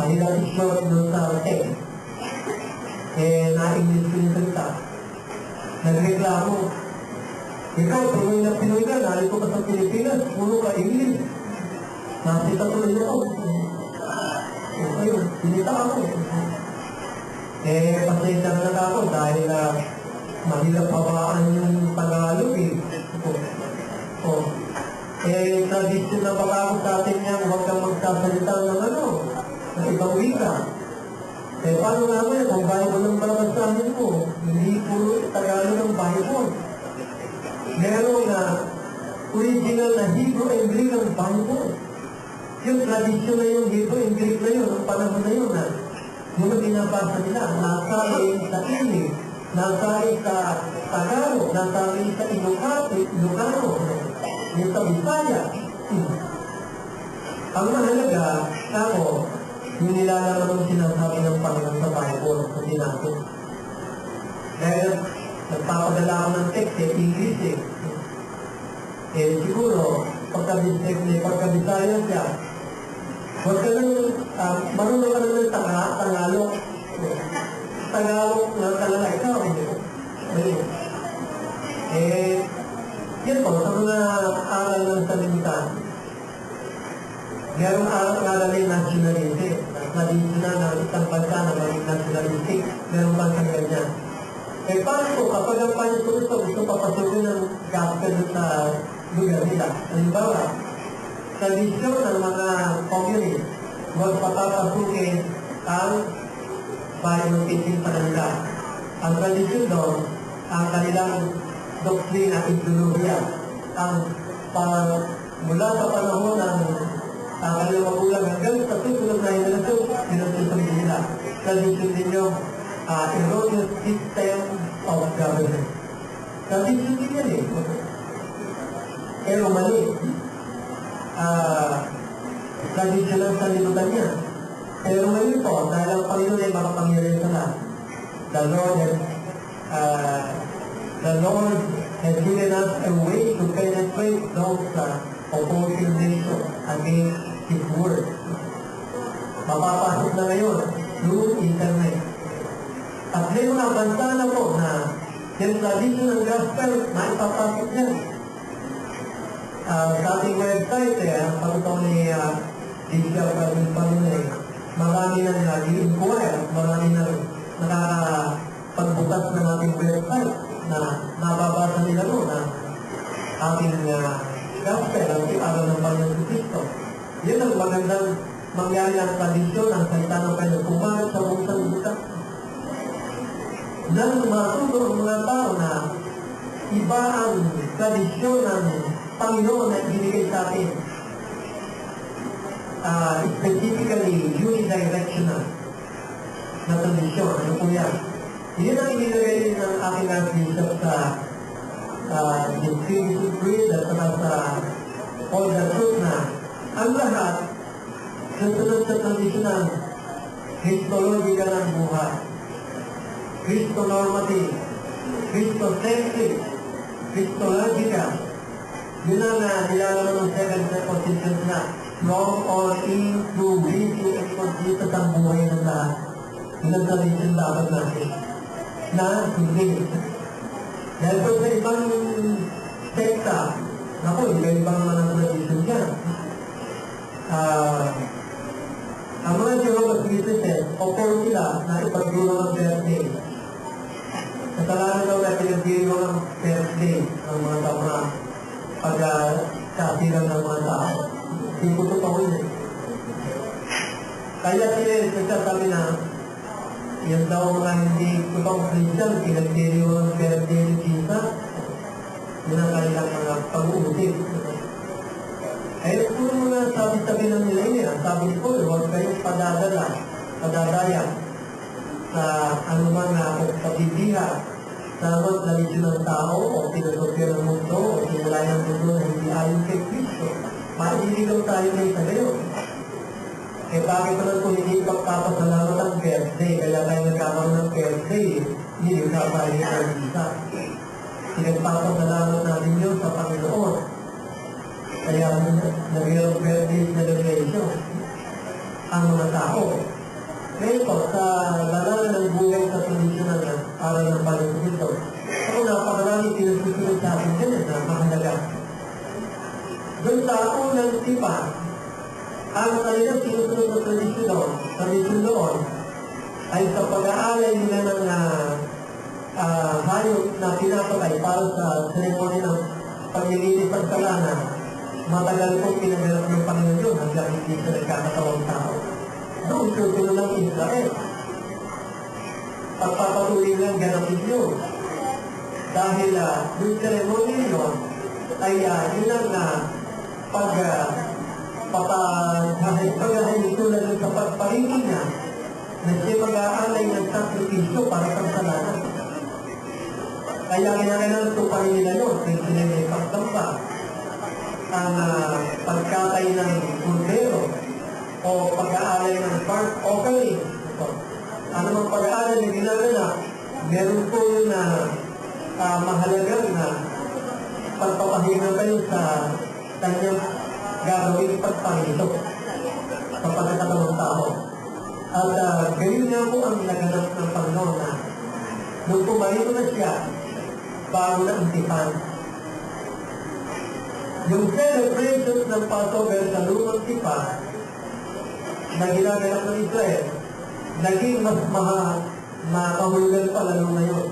Mahirap i-short doon sa text. Na-English ko yung salita. Nagreklamo. Ikaw, Pinoy ka, narito ka sa Pilipinas, puro ka English. Nakita ko rin ako. Ayun, sinita ako. Pasensya na ako dahil mahirap habaan yung Tagalog tradisyon na pag-ako sa atin yan, huwag kang magsasalita ng ibang wika. Paano nga mo yan, kung Bible ang palabasahin mo, hindi puro Tagalog ang Bible. Meron na original na Hebrew and Greek ang Bible. Yung tradisyon na yung Hebrew and Greek na yun, ang panahon na yun yung binabasa nila, nasahin sa English, nasahin sa Tagalog, nasahin sa Ilocano, yung sa Bisaya. Ang mahalaga, yung nilalaman ng sinasabi ng Panginoon sa Bible, sa Bible. Dahil nagpapadala ako ng text, English siguro, pagka-Bisaya siya, huwag ka lang, marunong ka lang ng Tagalog. Tagalog na talaga ikaw. Yan po, sa mga aral ng salimitan, merong aral ng nationalistic. Traditional na isang bansa na maging nationalistic, merong bansang ganyan. Paano po, kapag ang Panginoon gusto papasukin ng gospel sa lugar nila? Halimbawa, tradisyon ng mga communist, huwag papapasukin ang Bible teaching sa kanila. Ang tradisyon doon, ang kanilang doktrina at ideolohiya, ang mula sa panahon ng kanilang magulang hanggang sa susunod na henerasyon, sinusunod nila. Tradisyon din yung erroneous system of government. Tradisyon din yan Pero mali. Traditional sa libutan niya. Pero ngayon po, dahil ang Panginoon ay makapangyarihan sa lahat, the Lord has given us a way to penetrate those opposing nations against His Word. Mapapasok na ngayon through internet. At may mga bansa na po na yung tradition ng gospel, maipapasok niya. Sa ating website, ang pagkakaw ni Bishop Panginoon, marami na nag-inquire, marami na nakapagbukas ng ating website na mababasa nila doon na ating gospel, ang aral ng Panginoon Kristo. Yun ang magandang mangyari ang tradisyon, ang salita ng Panginoon, kumalit sa buong sanlibutan. Nang matuto ang mga tao na iba ang tradisyon ng Panginoon na ibinigay sa atin, specifically unidirectional na tradisyon. Ano po yan? Yun ang inilagay ng aking Archbishop sa the Trinity Creed at saka sa All the Truth na ang lahat susunod sa traditional Christological ang buhay. Christo-normative, Christocentric, Christological. Yun ang nilalaman ng Seven Positions na from all in, through, with, and complete ang buhay ng lahat. Yun ang tradition dapat natin. Na hindi. Dahil po sa ibang sekta, iba-ibang mga tradition dyan. Ang mga Jehovah's Witnesses, offer sila na ipagduro ng birthday. Kasalanan daw na pinagdiro ng birthday ng mga tao na pagkasilang ng mga tao. Hindi ko totoo yun. Kaya sila nagsasabi na Yan daw mga hindi totoong Christian, pinagdiriw ng birthday ni Jesus. Yun ang kanilang mga pag-uusip. Ay, kung mga sabi-sabi ng nila niya, sabi ni Paul, huwag kayong padadaya sa anuman na pagbibiha sa mga tradisyon ng tao o filosofya ng mundo o sinulay ng mundo na hindi ayon kay Kristo. Mailigaw tayo na isa ngayon. Eh bakit naman kung hindi pagpapasalamat ang birthday, kaya tayo nagkakaroon ng birthday, hindi yung kapahin ng isa. Pinagpapasalamat natin yun sa Panginoon. Kaya naging birthday celebration ang mga tao. Ngayon po, sa lalaman ng buhay sa tradisyonal na aral ng Panginoon ito, ako napakarami sinusunod sa akin din na mahalaga. Doon sa unang tipa, ang kanilang sinusunod ng tradisyon doon, ay sa pag-aalay nila ng hayop na pinapatay para sa seremony ng paglilinis ng kasalanan. Matagal po pinagalap ng Panginoon yun hanggang hindi sa nagkakatawang tao. Doon susunod ng Israel. Pagpapatuloy ng ganapin yun. Dahil yung ceremony yun ay yun ang paghahay tulad ng kapagpariki niya na siya mag-aalay ng sakripisyo para sa kasalanan. Kaya kinakailangan tuparin nila yun kung sila may pagtampa ang pagkatay ng kundero o pag-aalay ng burnt offering. Ano mang pag-aalay na ginagawa, meron po na mahalagang na pagpapahinga kayo sa kanyang gagawing pagpangito sa pagkakatawang tao. At gayon nga po ang naganap ng Panginoon na nung pumarito na siya, bago na antipan. Yung celebration ng Passover sa lumang tipan na ginaganap ng Israel, naging mas makahulugan pa lalo ngayon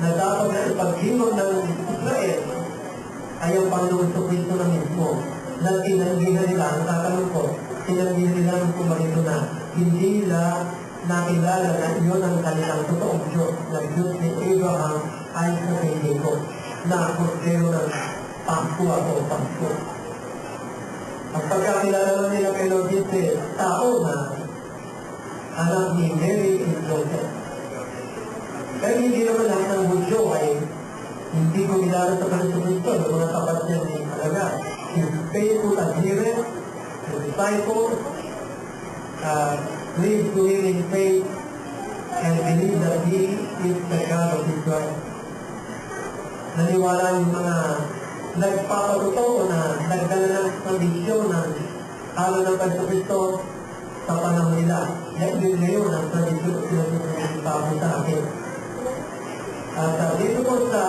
na dapat na ipaghinog ng Israel ay ang Panginoon sa Kristo na mismo na tinanggihan nila, nakakalong ko, tinanggihan nila ng pumarito na hindi nila nakilala na iyon ang kanilang totoong Diyos na Diyos ni Abraham ay sa Jacob na kordero ng Paskwa o Pasko. Ang pagkakilala nila kay Lord Jesus, tao na anak ni Mary and Joseph. Pero hindi naman lahat ng Hudyo ay hindi ko nilala sa Panginoon Kristo ng mga tapat niya ni Alaga. His faithful adherent, his disciples, live to him in faith and believe that he is the God of Israel. Naniwala yung mga nagpapatotoo na nagdala ng kondisyon ng aral ng Panginoon Kristo sa panahon nila. Yan yun ngayon ang tradisyon at sinusunod sa akin. At dito po sa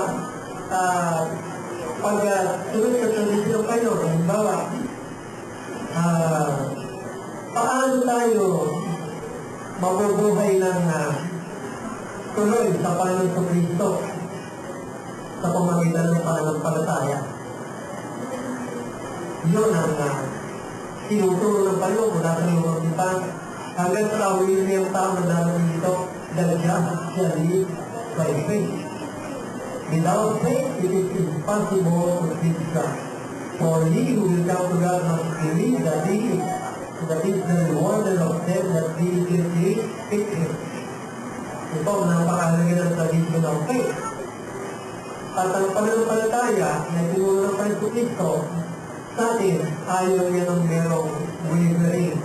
pag-sunod sa tradisyon ng Panginoon, halimbawa, paano tayo mabubuhay ng tuloy sa Panginoon sa Kristo sa pamamagitan ng pananampalataya? Yun ang tinuturo ng Panginoon mula sa iyong tipan hanggang sa ulit niyang tao na namin dito dahil siya live by faith. Without faith, it is impossible to please God. For he who will come to God must believe that he is the rewarder of them that diligently seek him. Ito ang napakahalaga ng tradition of faith. At ang pananampalataya na tinuro ng Panginoon Kristo sa atin, ayaw niya ng merong wavering.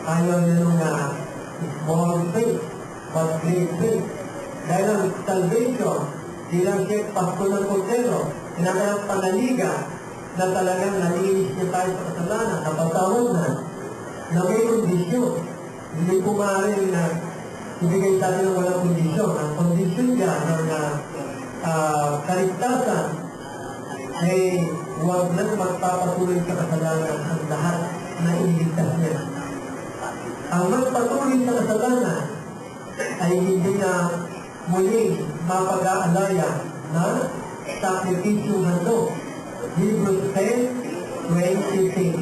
Ayaw niya ng small faith, but great faith. Dahil ang salvation, di lang siya Pasko ng Kordero, kinakayang panaliga na talagang nalinis niya tayo sa kasalanan, napatawad na may kondisyon. Hindi po maaaring na ibigay sa atin ng walang kondisyon. Ang kondisyon niya ng kaligtasan ay huwag nang magpapatuloy sa kasalanan ang lahat na iligtas niya. Ang magpatuloy sa kasalanan ay hindi na muling mapag-aalaya na sakripisyo hando. Hebrews 10:26.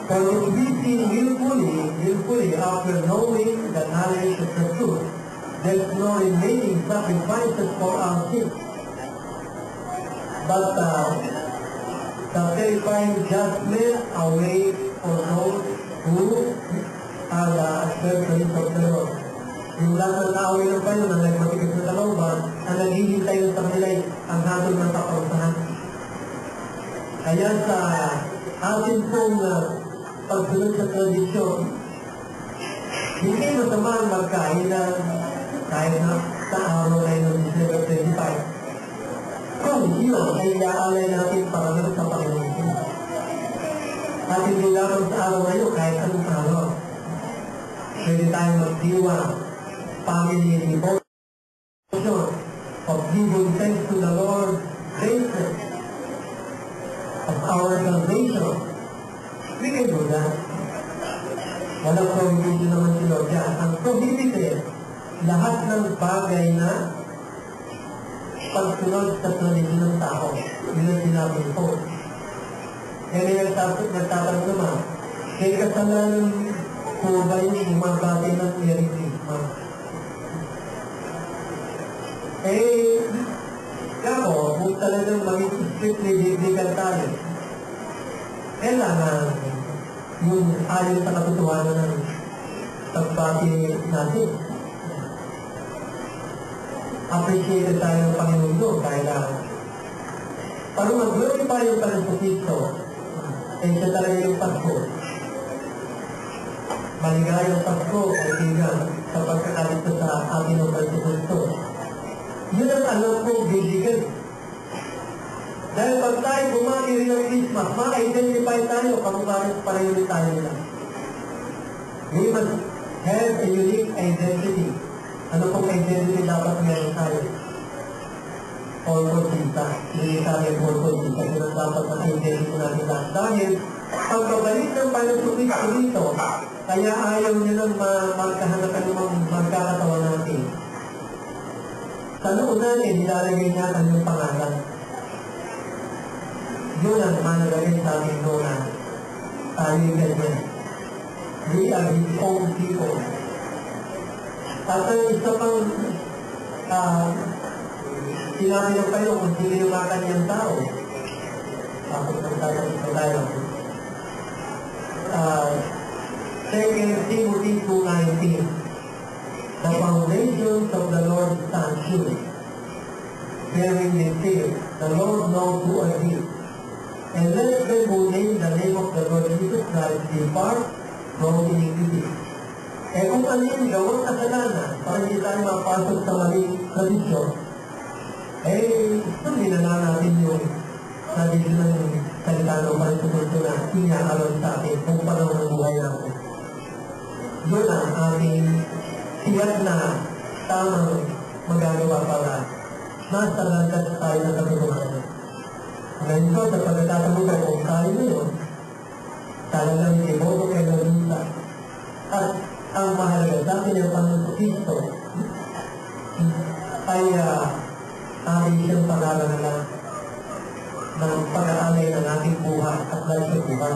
For if we sin willfully after knowing the knowledge of the truth, there is no remaining sacrifices for our sins. But the terrifying judgment awaits for those who are the adversaries of the Lord. Yung lahat ng away ng Panginoon na nagmatigas na kalooban, ang naghihintay ng kanila'y ang hatol ng kaparusahan. Kaya sa ating pong pagsunod sa tradisyon, hindi masama ang magkain na kahit na sa araw na yun ng December 25. Kung yun ay iaalay natin para sa Panginoon. At hindi lamang sa araw na yun, kahit anong araw. Pwede tayong magdiwa, family devotion, of giving thanks to the Lord, basis of our salvation. We can do that. Walang prohibition naman si Lord yan. Ang prohibited, lahat ng bagay na pagsunod sa tradisyon ng tao. Yun ang sinabi ko. Kaya nagtatanong naman, kaya kasalanan po ba yung mga bagay ng Merry Christmas? Kako, kung talagang maging strictly biblical tayo, kailangan yung ayon sa katotohanan ng pagbati natin. Appreciated tayo ng Panginoon doon, kailangan. Para mag-glorify yung Panginoon Kristo, siya talaga yung Pasko. Maligayang Pasko, kaibigan, sa pagkakalit sa atin ng Panginoon Kristo. Yun ang alam ko, biblical. Dahil pag tayo bumati rin ng Christmas, ma-identify tayo, kamukha pareho rin tayo nila. We must have a unique identity. Ano pong identity dapat meron tayo? All for Jesus. Hindi tayo all for Jesus. Yun ang dapat na identity natin lahat. Dahil, pagkabalik ng Panginoon Kristo dito, kaya ayaw niya nang magkahanapan ng magkakatawa natin. Sa noon natin, nilalagay niya kanyang pangalan. Yun ang managawin sa ating doon na tayo ganyan. We are His own people. At ang isa pang sinabi ng Panginoon kung sino yung mga kanyang tao. Tapos ang tayo. 2 Timothy 2:19. The foundations of the Lord stand sure, bearing the seal. The Lord knows who are His. And let them who name the name of the Lord Jesus Christ depart from iniquity. Kung ano yung gawang kasalanan, para hindi tayo mapasok sa maling tradisyon, hindi na natin yung tradisyon ng salita ng Panginoon na inaalon sa atin kung paano ang buhay natin. Yun ang ating siyak na tamang magagawa para nasa landas tayo ng katotohanan. Ngayon ko, sa pagkatatanong ko kung tayo ngayon, talagang iboto kay Lorita. At ang mahalaga sa atin yung Panginoon Kristo ay ating siyang pag-alala ng pag-aalay ng ating buhay at dahil sa buhay.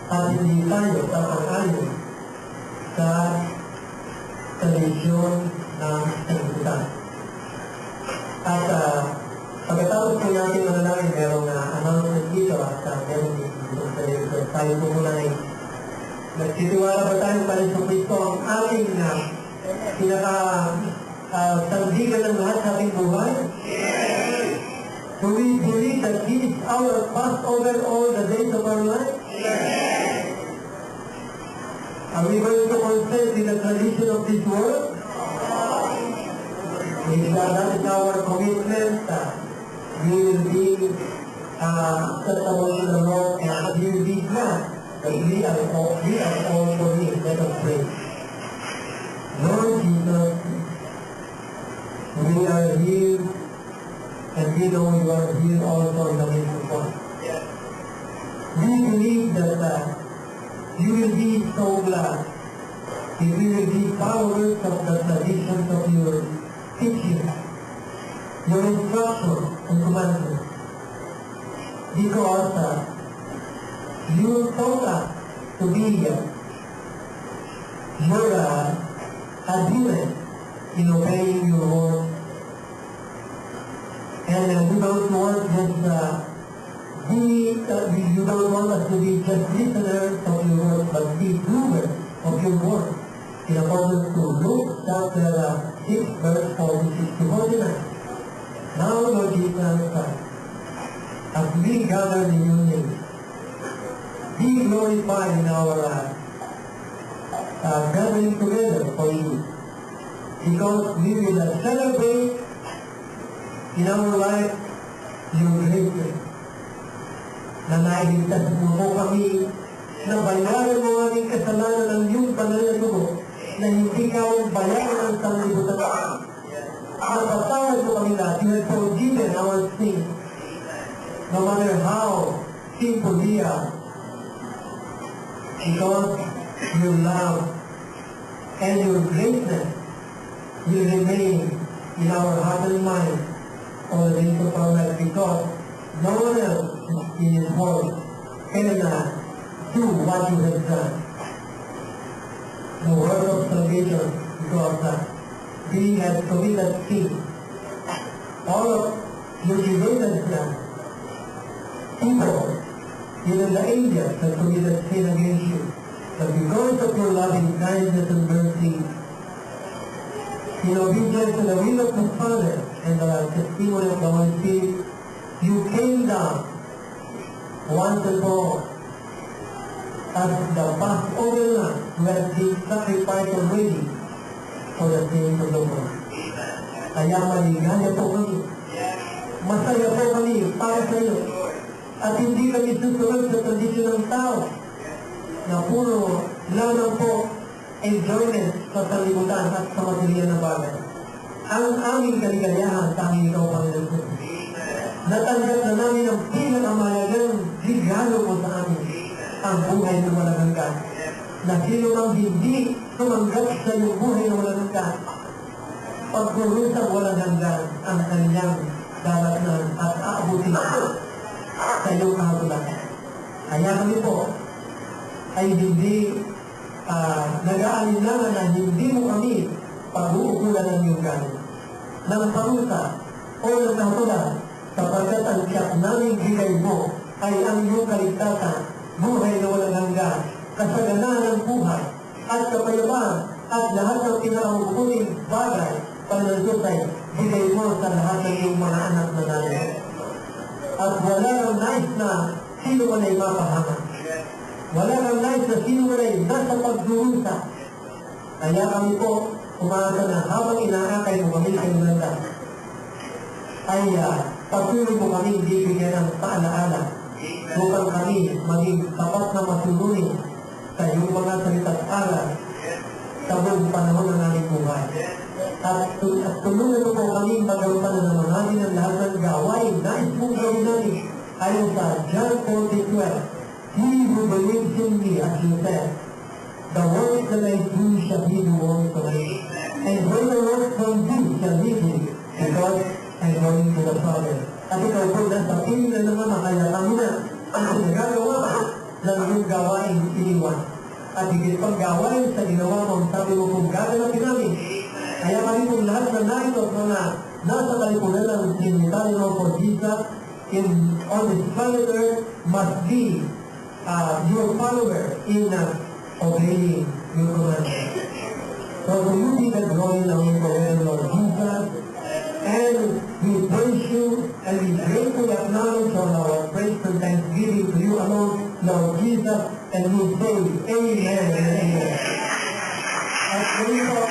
At hindi tayo pag-aalay sa tradisyon ng sanlibutan. At pagkatapos po natin manalangin, merong announcement dito at merong dito sa dito. Tayo po muna ay nagtitiwala ba tayo pa rin sa Kristo ang ating pinaka-sandigan ng lahat sa ating buhay? Do we believe that He is our Passover all the days of our life? Are we going to consent in the tradition of this world? If that is our commitment, we will be acceptable to the Lord and He will be glad that we are all for Him. Let us pray. Lord Jesus, we are here and we know you are here also in the midst of us. We believe that you will be so glad if we will be followers of the traditions of your teaching, your instruction and commandments. Because You taught us to be your adherent in obeying your word. And we don't want just you don't want us to be just listeners of your word, but be doers of your word. In accordance to Luke chapter 6, verse 46 to 49. Now, Lord Jesus Christ, as we gather in your name, be glorified in our gathering together for you. Because we will celebrate in our life your greatness. Na nailigtas mo po kami, na bayaran mo aming kasalanan ng iyong pananalugo, na hindi kayang bayaran ang sanlibutan. Napatawad mo kami lahat. You have forgiven our sins. No matter how sinful we are. Because your love and your greatness will remain in our heart and mind all the days of our life, because no one else in this world can do what you have done. The work of salvation, because we have committed sin. All of your created people, even the angels, have committed sin against you. But because of your loving kindness and mercy, in obedience to the will of the Father and the testimony of the Holy Spirit, you came down once and for all as the Passover lamb who has been sacrificed already for the sins of the world. Kaya maligaya po kami. Masaya po kami para sa iyo. At hindi kami susunod sa tradisyon ng tao na puro lamang po enjoyment sa sanlibutan at sa material na bagay. Ang aming kaligayahan sa aming ikaw, Panginoon. Natanggap na namin ang pinakamahalagang regalo mo sa amin, ang buhay na walang hanggan. Na sino mang hindi tumanggap sa iyong buhay na walang hanggan, pagkurusang walang hanggan ang kanyang daratnan at aabutin sa iyong kahabulan. Kaya kami po ay hindi nag-aalinlangan na hindi mo kami pag-uukulan ng iyong galing. Ng parusa o ng kahabulan, sapagkat ang tiyak naming bigay mo ay ang iyong kaligtasan, buhay na walang hanggan, kasaganahan ng buhay, at kapayapaan, at lahat ng pinakamukuling bagay, panansusay, bigay mo sa lahat ng iyong mga anak na natin. At wala kang nais na sino man ay mapahamak. Wala kang nais na sino man ay nasa pagdurusa. Kaya kami po, umaasa na habang inaakay mo kami sa iyong landas, ay patuloy mo kami bibigyan ng paalaala upang kami maging tapat na masunurin sa iyong mga salita't aral sa buong panahon ng aming buhay. At tulungan mo po kami magampanan ng mga namin ang lahat ng gawain na ismong gawin namin ayon sa John 40:12. He who believes in me, as you said, the works that I do shall he do also. And greater works than these shall he do, because I'm going to the Father. At ikaw po na sa piling na naman, kaya kami na ang nagagawa ng iyong gawain iniwan. At higit pang gawain sa ginawa mo, sabi mo kung gaganapin namin. Kaya kami pong lahat na narito at mga nasa kalipunan ng Trinitarian of for Jesus on this planet Earth must be your follower in obeying your commandments. So to you be the glory now forever, Lord Jesus. And we praise you and we gratefully acknowledge all our praise and thanksgiving to you alone, Lord Jesus, and we say Amen and Amen. At ngayon po,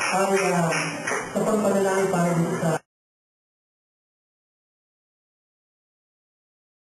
ay sa pagpanalangin para dito sa